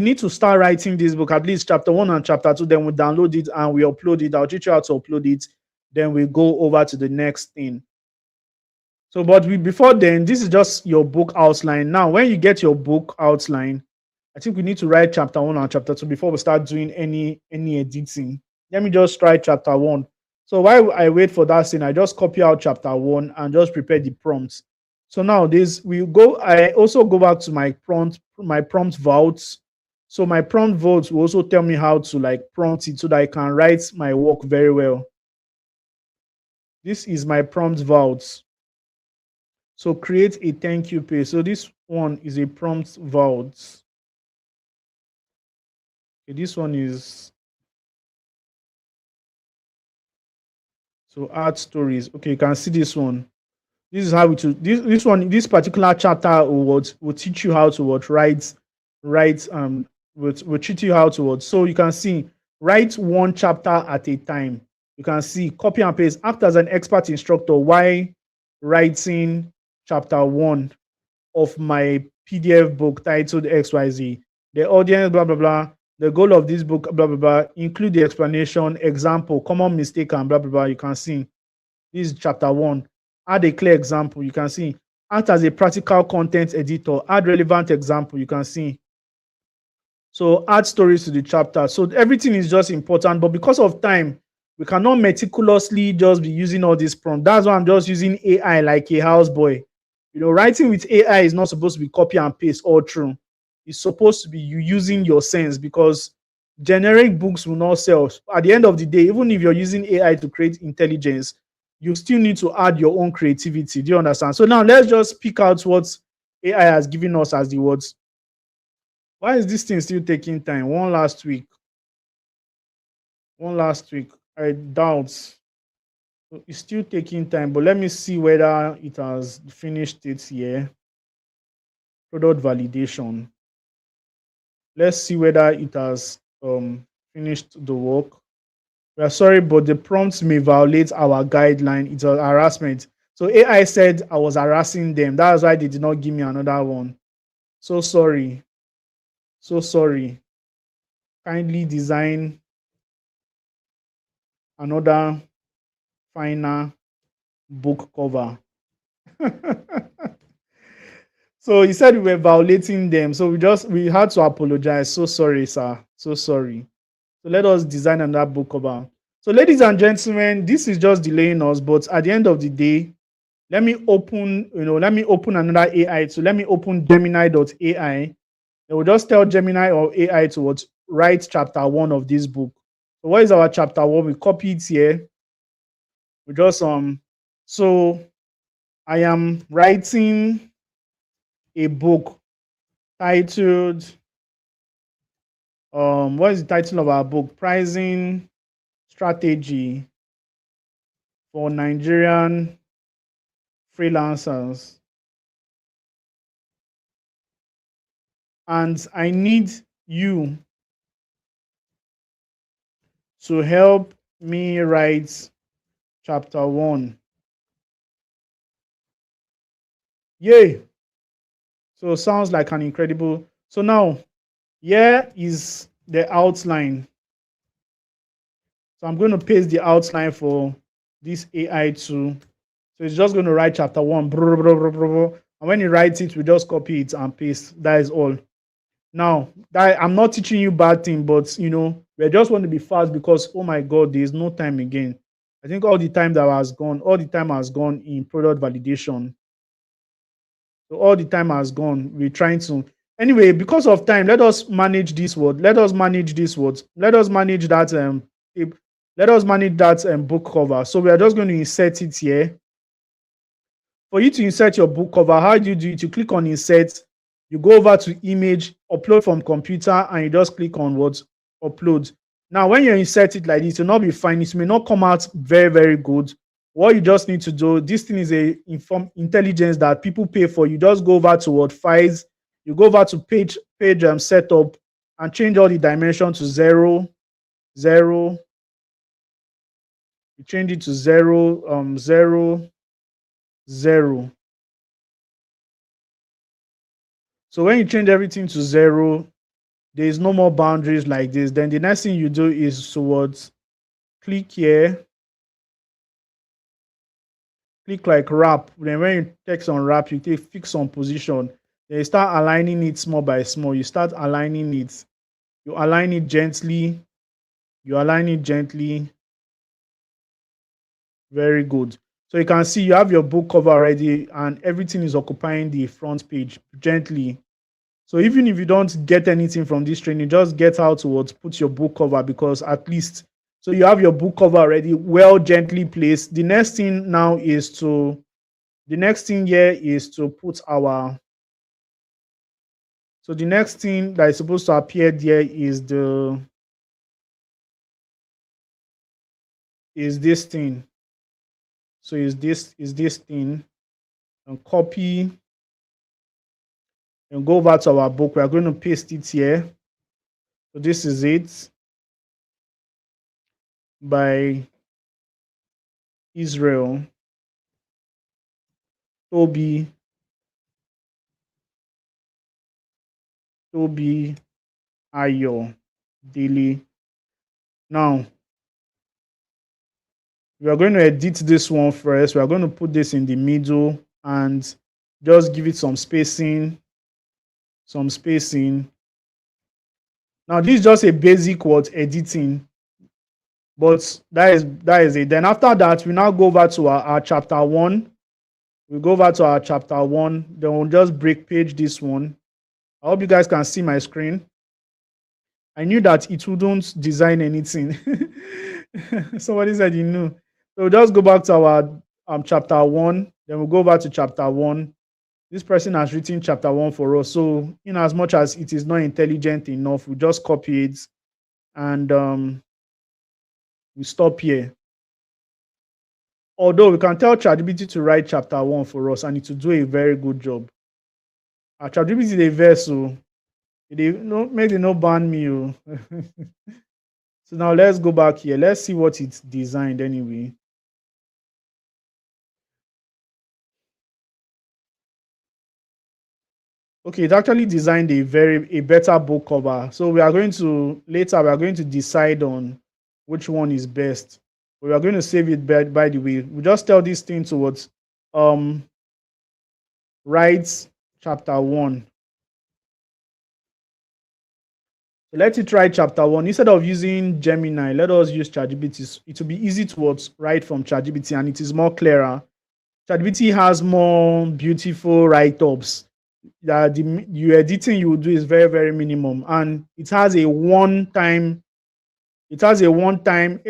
need to start writing this book, at least chapter 1 and chapter 2. Then we download it and we upload it. I'll teach you how to upload it. Then we go over to the next thing. So, but before then, this is just your book outline. Now, when you get your book outline, I think we need to write chapter 1 and chapter 2 before we start doing any editing. Let me just write chapter 1. So while I wait for that thing, I just copy out chapter 1 and just prepare the prompts. So now I also go back to my prompt vaults. So my prompt vaults will also tell me how to like prompt it so that I can write my work very well. This is my prompt vault. So create a thank you page. So this one is a prompt vault. Okay, this one is so add stories. Okay, you can see this one. This is how we to this one, this particular chapter will teach you how to what write will teach you how to what. So you can see write one chapter at a time. You can see copy and paste. Act as an expert instructor while writing chapter one of my PDF book titled XYZ. The audience, blah blah blah. The goal of this book, blah blah blah. Include the explanation, example, common mistake, and blah blah blah. You can see this is chapter one. Add a clear example. You can see act as a practical content editor. Add relevant example. You can see. So add stories to the chapter. So everything is just important, but because of time, we cannot meticulously just be using all this prompt. That's why I'm just using AI like a houseboy. You know, writing with AI is not supposed to be copy and paste all through. It's supposed to be you using your sense, because generic books will not sell. At the end of the day, even if you're using AI to create intelligence, you still need to add your own creativity. Do you understand? So now let's just pick out what AI has given us as the words. Why is this thing still taking time? One last week. I doubt. So it's still taking time, but let me see whether it has finished it here. Product validation. Let's see whether it has finished the work. We are sorry, but the prompts may violate our guideline. It's a harassment. So AI said I was harassing them. That's why they did not give me another one. So sorry. So sorry. Kindly design another finer book cover. So he said we were violating them. So we had to apologize. So sorry, sir. So sorry. So let us design another book cover. So, ladies and gentlemen, this is just delaying us, but at the end of the day, let me open another AI. So let me open Gemini.ai. It will just tell Gemini or AI to write chapter one of this book. So what is our chapter one? We copy it here. We just so I am writing a book titled what is the title of our book? Pricing Strategy for Nigerian freelancers. And I need you to help me write chapter one. Yay! So sounds like an incredible. So now here is the outline. So I'm going to paste the outline for this AI tool. So it's just going to write chapter one. And when you write it, we just copy it and paste. That is all. Now, I'm not teaching you bad thing, but we just want to be fast because, oh my God, there is no time again. I think all the time has gone in product validation. So all the time has gone. We're trying to. Anyway, because of time, let us manage this word. Let us manage this word. Let us manage that book cover. So we are just going to insert it here. For you to insert your book cover, how do you do it? You click on insert, you go over to image, upload from computer, and you just click on what? Upload. Now, when you insert it like this, it will not be fine. It may not come out very, very good. What you just need to do, this thing is a intelligence that people pay for. You just go over to what? Files. You go over to page setup and change all the dimension to 0, 0. You change it to 0, 0, 0. So when you change everything to 0, there is no more boundaries like this. Then the next thing you do is towards click here, click like wrap. Then when you text on wrap, you take fix on position. Then you start aligning it small by small. You start aligning it. You align it gently. You align it gently. Very good. So you can see you have your book cover already and everything is occupying the front page gently. So even if you don't get anything from this training, just get out towards put your book cover, because at least So you have your book cover already well gently placed. The next thing now is to, the next thing here is to put our, so the next thing that is supposed to appear there is this thing. So is this thing, and copy and go over to our book. We are going to paste it here. So this is it, by Israel Toby Ayo Daily. Now we are going to edit this one first. We are going to put this in the middle and just give it some spacing. Now this is just a basic word editing, but that is it. Then after that, we now go over to our chapter 1. We go over to our chapter 1. Then we'll just break page this one. I hope you guys can see my screen. I knew that it wouldn't design anything. Somebody said you knew. So we'll just go back to our chapter 1. Then we'll go over to chapter 1. This person has written chapter 1 for us. So in as much as it is not intelligent enough, we just copy it and we stop here. Although we can tell ChatGPT to write chapter 1 for us and it will do a very good job. ChatGPT is a vessel. Maybe no ban me. So now let's go back here. Let's see what it's designed anyway. Okay, it actually designed a better book cover. So we are going to decide on which one is best. We are going to save it by the way. We just tell this thing towards write chapter 1. So let it write chapter 1. Instead of using Gemini, let us use ChatGPT. It will be easy to write from ChatGPT and it is more clearer. ChatGPT has more beautiful write-ups. That the editing you will do is very, very minimum, and it has a one-time it has a one-time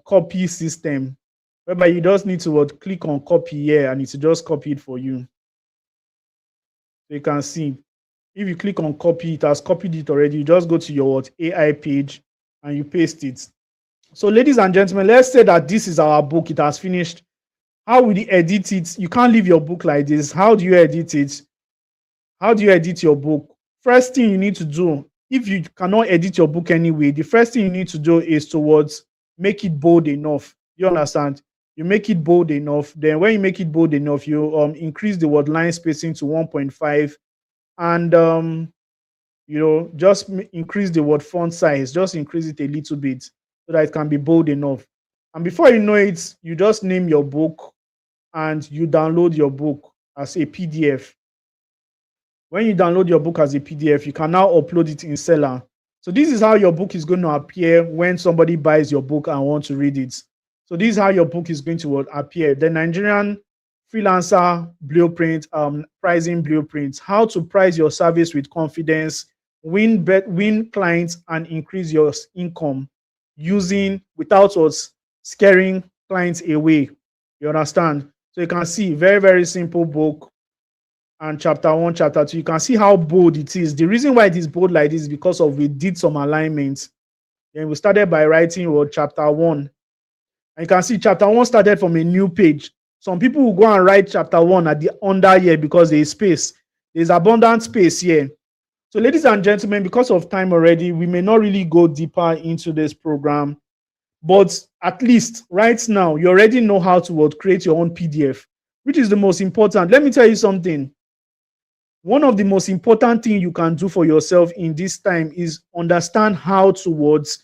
copy system whereby you just need to click on copy here and it will just copy it for you. So you can see if you click on copy, it has copied it already. You just go to your AI page and you paste it. So ladies and gentlemen, let's say that this is our book. It has finished. How will you edit it? You can't leave your book like this. How do you edit it? How do you edit your book? First thing you need to do, if you cannot edit your book anyway, the first thing you need to do is towards make it bold enough. You understand? You make it bold enough. Then when you make it bold enough, you increase the word line spacing to 1.5 and just increase the word font size. Just increase it a little bit so that it can be bold enough. And before you know it, you just name your book and you download your book as a PDF. When you download your book as a PDF, you can now upload it in Seller. So this is how your book is going to appear when somebody buys your book and wants to read it. So this is how your book is going to appear. The Nigerian Freelancer Blueprint, pricing blueprint, how to price your service with confidence, win clients and increase your income without scaring clients away. You understand? So you can see very, very simple book. And chapter 1, chapter 2, you can see how bold it is. The reason why it is bold like this is because we did some alignments. Then we started by writing chapter 1. And you can see chapter 1 started from a new page. Some people will go and write chapter 1 at the under here because there is space. There's abundant space here. So ladies and gentlemen, because of time already, we may not really go deeper into this program. But at least right now, you already know how to create your own PDF, which is the most important. Let me tell you something. One of the most important things you can do for yourself in this time is understand how to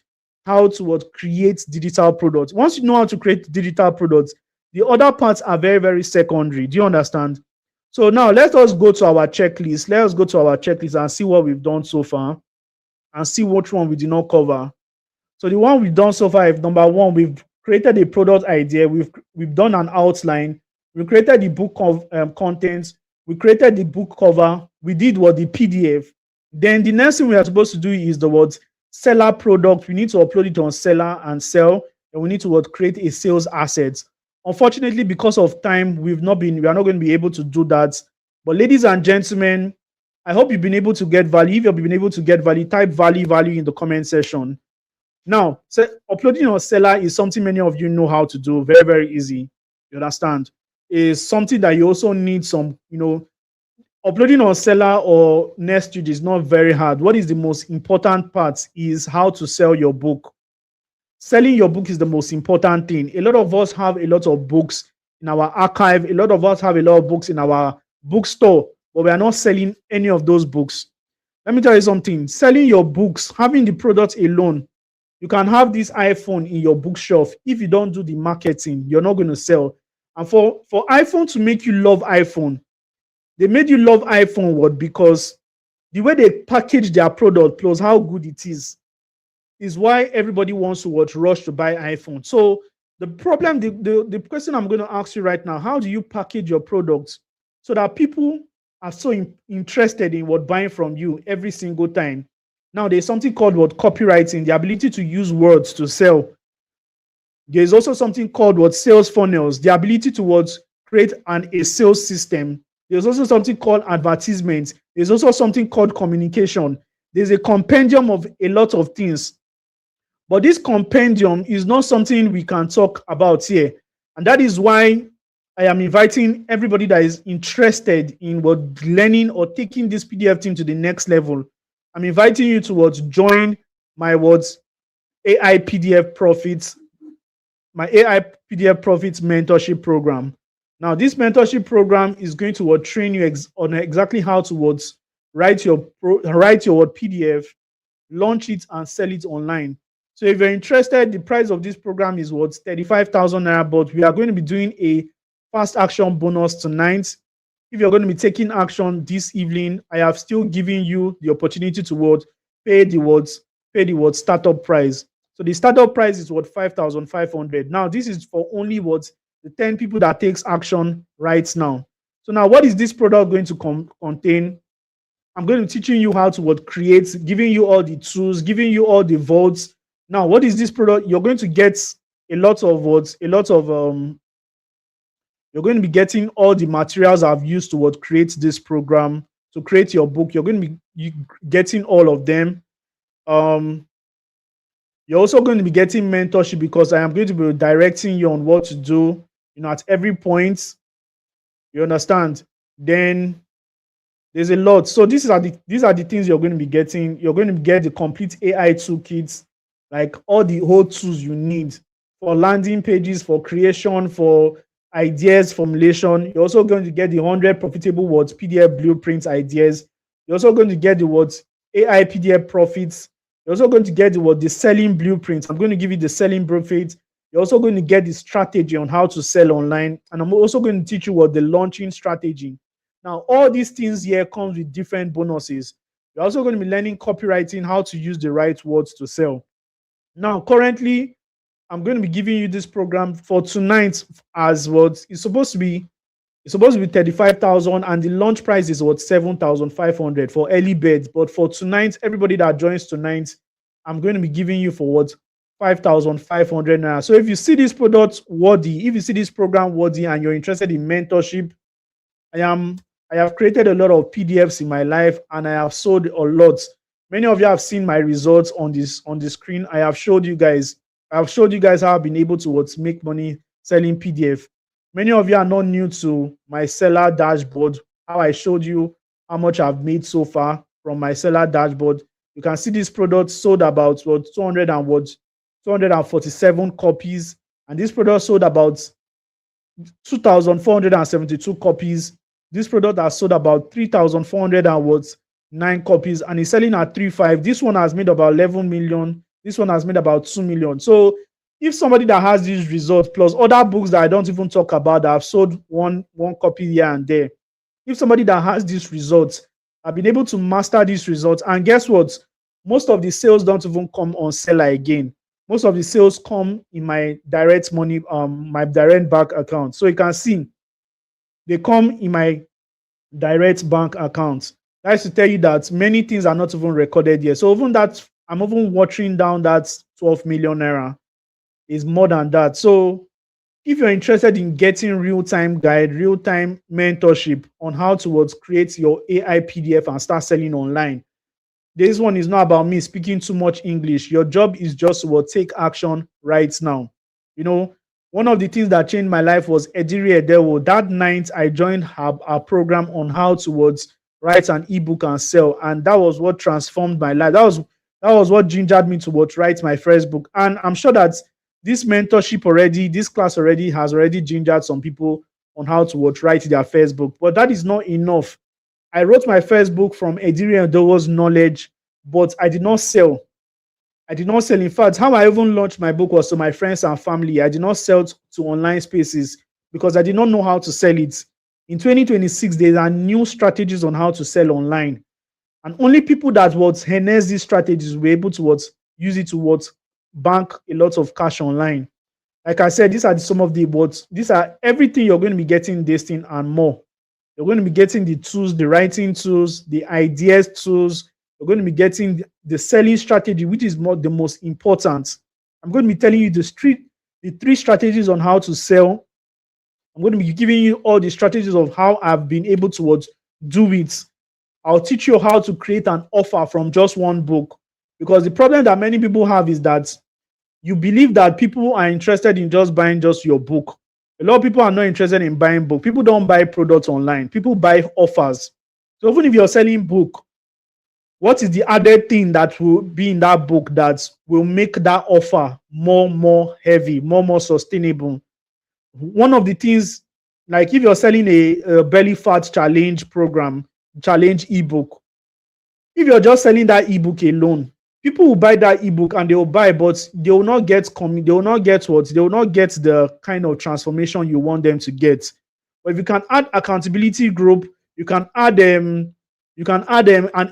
create digital products. Once you know how to create digital products, the other parts are very, very secondary. Do you understand? So now let us go to our checklist. Let us go to our checklist and see what we've done so far and see which one we did not cover. So the one we've done so far is number 1, we've created a product idea. We've done an outline. We created the book of contents. We created the book cover. We did the PDF. Then the next thing we are supposed to do is the word seller product. We need to upload it on seller and sell, and we need to create a sales asset. Unfortunately, because of time, we are not going to be able to do that. But ladies and gentlemen, I hope you've been able to get value. If you've been able to get value, type value in the comment section. Now, so uploading on seller is something many of you know how to do. Very, very easy. You understand? Is something that you also need some, uploading on seller or Nestudge is not very hard. What is the most important part is how to sell your book. Selling your book is the most important thing. A lot of us have a lot of books in our archive. A lot of us have a lot of books in our bookstore, but we are not selling any of those books. Let me tell you something. Selling your books, having the product alone, you can have this iPhone in your bookshelf. If you don't do the marketing, you're not going to sell. And for iPhone to make you love iPhone, they made you love iPhone what? Because the way they package their product plus how good it is why everybody wants to rush to buy iPhone. So the problem, the question I'm going to ask you right now, how do you package your products so that people are so interested in buying from you every single time? Now, there's something called copywriting, the ability to use words to sell. There's also something called sales funnels, the ability to create a sales system. There's also something called advertisements. There's also something called communication. There's a compendium of a lot of things. But this compendium is not something we can talk about here. And that is why I am inviting everybody that is interested in learning or taking this PDF team to the next level. I'm inviting you to join my AI PDF Profits, my AI PDF Profits mentorship program. Now, this mentorship program is going to train you on exactly how to write your PDF, launch it, and sell it online. So if you're interested, the price of this program is 35,000 naira, but we are going to be doing a fast action bonus tonight. If you're going to be taking action this evening, I have still given you the opportunity to pay the startup price. So the startup price is 5,500. Now this is for only the 10 people that takes action right now. So now what is this product going to contain? I'm going to be teaching you how to create, giving you all the tools, giving you all the votes. Now, what is this product? You're going to get you're going to be getting all the materials I've used to create this program, to create your book. You're going to be getting all of them. You're also going to be getting mentorship because I am going to be directing you on what to do, at every point. You understand? Then there's a lot. So these are the things you're going to be getting. You're going to get the complete AI toolkits, like all the whole tools you need for landing pages, for creation, for ideas formulation. You're also going to get the 100 profitable PDF blueprints ideas. You're also going to get the AI PDF profits. You're also going to get the selling blueprints. I'm going to give you the selling blueprint. You're also going to get the strategy on how to sell online. And I'm also going to teach you the launching strategy. Now, all these things here comes with different bonuses. You're also going to be learning copywriting, how to use the right words to sell. Now, currently, I'm going to be giving you this program for tonight as it's supposed to be 35,000, and the launch price is 7,500 for early birds. But for tonight, everybody that joins tonight, I'm going to be giving you for 5,500 naira. So if you see this product worthy, if you see this program worthy, and you're interested in mentorship, I have created a lot of PDFs in my life, and I have sold a lot. Many of you have seen my results on the screen. I have showed you guys how I've been able to make money selling PDF. Many of you are not new to my seller dashboard, how I showed you how much I've made so far from my seller dashboard. You can see this product sold about 247 copies, and this product sold about 2,472 copies. This product has sold about 3,409 copies, and is selling at 3.5. This one has made about 11 million. This one has made about 2 million. So if somebody that has these results plus other books that I don't even talk about that have sold one copy here and there, if somebody that has these results, I've been able to master these results, and guess what? Most of the sales don't even come on seller again. Most of the sales come in my direct money, my direct bank account. So you can see they come in my direct bank account. That is to tell you that many things are not even recorded yet. So even that, I'm even watering down that 12 million naira is more than that. So if you're interested in getting real-time guide, real-time mentorship on how to create your AI PDF and start selling online, this one is not about me speaking too much English. Your job is just to take action right now. You know, one of the things that changed my life was Ediri Edewo. That night, I joined her program on how to write an ebook and sell, and that was what transformed my life. That was what gingered me to write my first book. And I'm sure that this mentorship already, this class already has already gingered some people on how to write their first book. But that is not enough. I wrote my first book from Ediri Edewo's knowledge, but I did not sell. I did not sell. In fact, how I even launched my book was to my friends and family. I did not sell to online spaces because I did not know how to sell it. In 2026, there are new strategies on how to sell online. And only people that would harness these strategies were able to use it to bank a lot of cash online. Like I said, these are some of the these are everything you're going to be getting this thing and more. You're going to be getting the tools, the writing tools, the ideas tools. You're going to be getting the selling strategy, which is the most important. I'm going to be telling you the 3 strategies on how to sell. I'm going to be giving you all the strategies of how I've been able to do it. I'll teach you how to create an offer from just one book. Because the problem that many people have is that you believe that people are interested in just buying just your book. A lot of people are not interested in buying book. People don't buy products online. People buy offers. So even if you're selling book, what is the added thing that will be in that book that will make that offer more heavy, more sustainable? One of the things, like if you're selling a belly fat challenge program, challenge ebook, if you're just selling that ebook alone, people will buy that ebook and they will buy, but they will not get they will not get the kind of transformation you want them to get. But if you can add accountability group, you can add an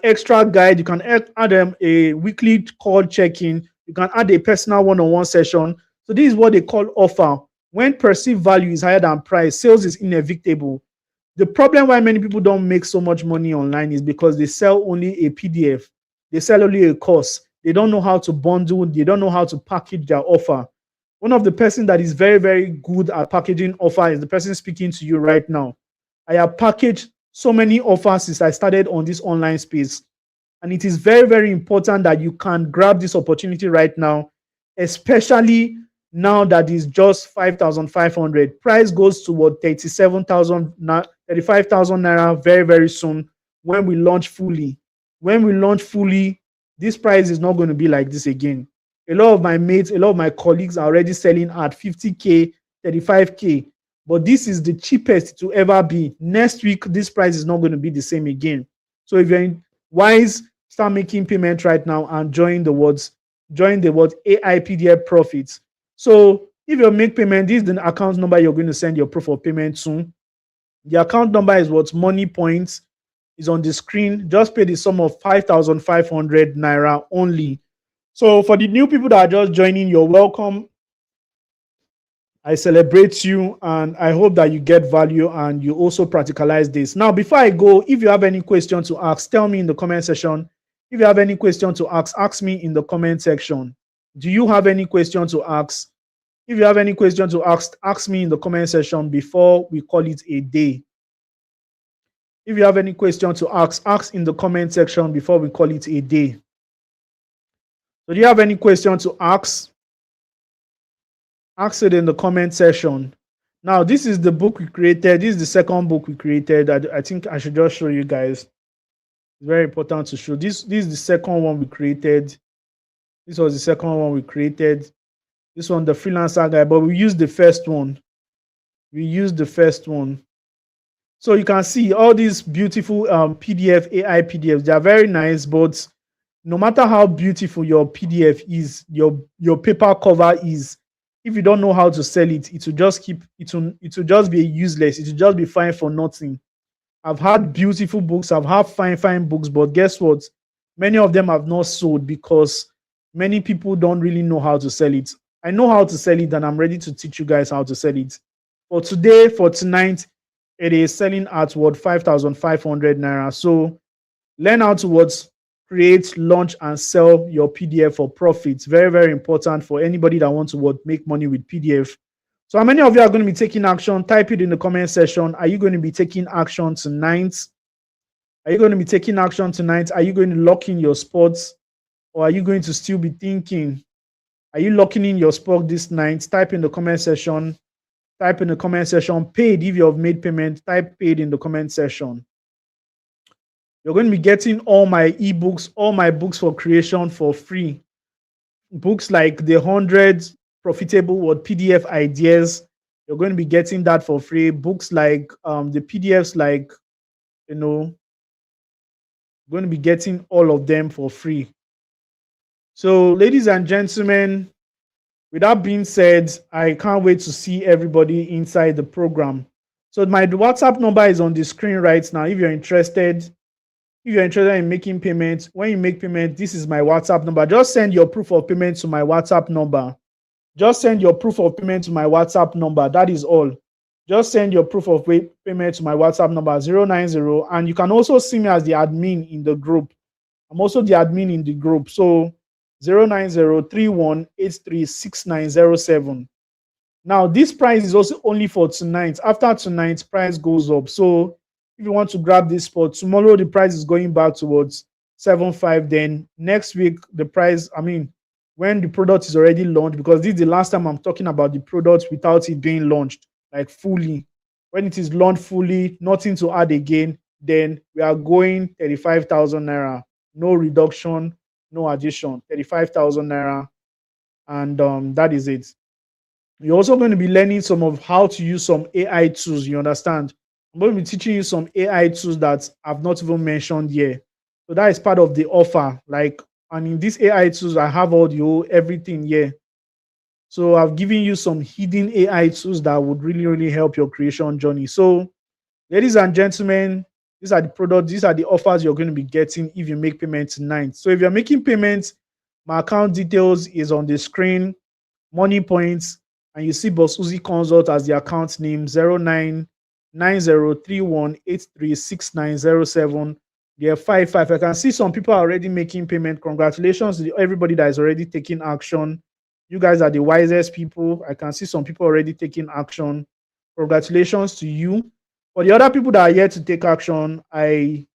extra guide, you can add them a weekly call check-in, you can add a personal one-on-one session. So this is what they call offer. When perceived value is higher than price, sales is inevitable. The problem why many people don't make so much money online is because they sell only a PDF. They sell only a course. They don't know how to bundle. They don't know how to package their offer. One of the person that is very, very good at packaging offer is the person speaking to you right now. I have packaged so many offers since I started on this online space. And it is very, very important that you can grab this opportunity right now, especially now that is just 5,500. Price goes to 37,000, 35,000 naira very, very soon when we launch fully. When we launch fully, this price is not going to be like this again. A lot of my mates, a lot of my colleagues are already selling at 50K, 35K. But this is the cheapest to ever be. Next week, this price is not going to be the same again. So if you're wise, start making payment right now and join the AI PDF profits. So if you make payment, this is the account number you're going to send your proof of payment to. The account number is Money Points is on the screen. Just pay the sum of 5,500 naira only. So for the new people that are just joining, you're welcome. I celebrate you and I hope that you get value and you also practicalize this. Now, before I go, if you have any question to ask, tell me in the comment section. If you have any question to ask me in the comment section. Do you have any question to ask? If you have any question to ask me in the comment section before we call it a day. If you have any question to ask in the comment section before we call it a day. So do you have any question to ask? Ask it in the comment section. Now, this is the book we created. This is the second book we created. I think I should just show you guys. It's very important to show. This is the second one we created. This was the second one we created. This one, the freelancer guy, but we used the first one. We used the first one. So you can see all these beautiful PDF, AI PDFs. They are very nice, but no matter how beautiful your PDF is, your paper cover is, if you don't know how to sell it, it will just be useless. It will just be fine for nothing. I've had beautiful books, I've had fine books, but guess what? Many of them have not sold because many people don't really know how to sell it. I know how to sell it and I'm ready to teach you guys how to sell it. For today, for tonight, it is selling at 5,500 naira. So Learn how to what create, launch, and sell your PDF for profits. Very, very important for anybody that wants to what make money with PDF. So, how many of you are going to be taking action? Type it in the comment section. Are you going to be taking action tonight? Are you going to be taking action tonight? Are you going to lock in your spots? Or are you going to still be thinking? Are you locking in your spot this night? Type in the comment section. Type in the comment section. Paid if you have made payment. Type paid in the comment section. You're going to be getting all my ebooks, all my books for creation for free. Books like the 100 profitable word PDF ideas. You're going to be getting that for free. Books like the PDFs, like, going to be getting all of them for free. So, ladies and gentlemen, with that being said, I can't wait to see everybody inside the program. So my WhatsApp number is on the screen right now. If you're interested in making payments, when you make payment, this is my WhatsApp number. Just send your proof of payment to my WhatsApp number. Just send your proof of payment to my WhatsApp number. That is all. Just send your proof of payment to my WhatsApp number 090. And you can also see me as the admin in the group. I'm also the admin in the group. So 09031836907. Now, this price is also only for tonight. After tonight, price goes up. So if you want to grab this spot, tomorrow the price is going back towards 7.5. Then next week, the price, when the product is already launched, because this is the last time I'm talking about the product without it being launched, like fully. When it is launched fully, nothing to add again, then we are going 35,000 naira. No reduction, no addition, 35,000 naira. And that is it. You're also going to be learning some of how to use some AI tools, you understand? I'm going to be teaching you some AI tools that I've not even mentioned here. So that is part of the offer. And in these AI tools, I have everything here. So I've given you some hidden AI tools that would really, really help your creation journey. So, ladies and gentlemen, these are the products, these are the offers you're going to be getting if you make payment tonight. So if you're making payments, my account details is on the screen, Money Points, and you see Boss Uzi Consult as the account name 099031836907. There are 55. I can see some people are already making payment. Congratulations to everybody that is already taking action. You guys are the wisest people. I can see some people already taking action. Congratulations to you. For the other people that are yet to take action, I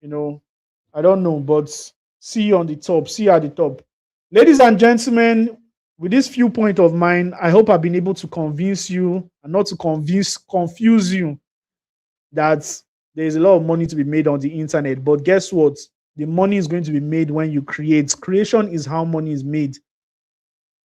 don't know, but see you on the top. See you at the top. Ladies and gentlemen, with this viewpoint of mine, I hope I've been able to convince you and not to confuse you that there's a lot of money to be made on the internet. But guess what? The money is going to be made when you create. Creation is how money is made,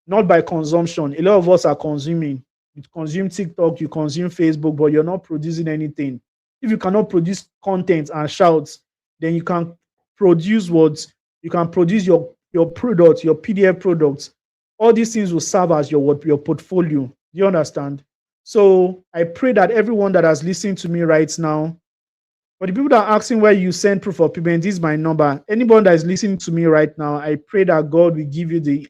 not by consumption. A lot of us are consuming. You consume TikTok, you consume Facebook, but you're not producing anything. If you cannot produce content and shouts, then you can produce what? You can produce your product, your PDF products. All these things will serve as your portfolio. Do you understand? So I pray that everyone that has listened to me right now, for the people that are asking where you send proof of payment, this is my number. Anyone that is listening to me right now, I pray that God will give you the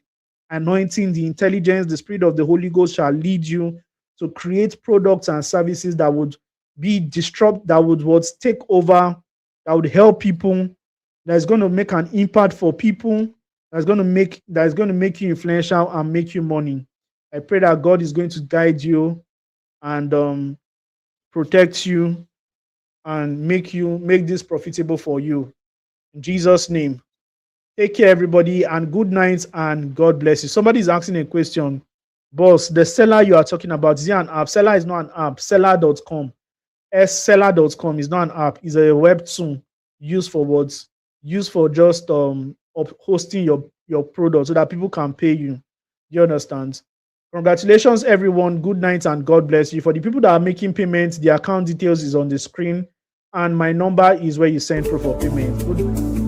anointing, the intelligence, the Spirit of the Holy Ghost shall lead you to create products and services that would be that would take over, that would help people, that is going to make an impact for people, that is going to make you influential and make you money. I pray that God is going to guide you and protect you and make this profitable for you. In Jesus' name. Take care, everybody, and good night, and God bless you. Somebody is asking a question. Boss, the seller you are talking about, is it an app? Seller is not an app. Seller.com. Seller.com is not an app. It's a web tool used for what? Used for just hosting your product so that people can pay you. Do you understand? Congratulations, everyone. Good night, and God bless you. For the people that are making payments, the account details is on the screen, and my number is where you send proof of payment. Good.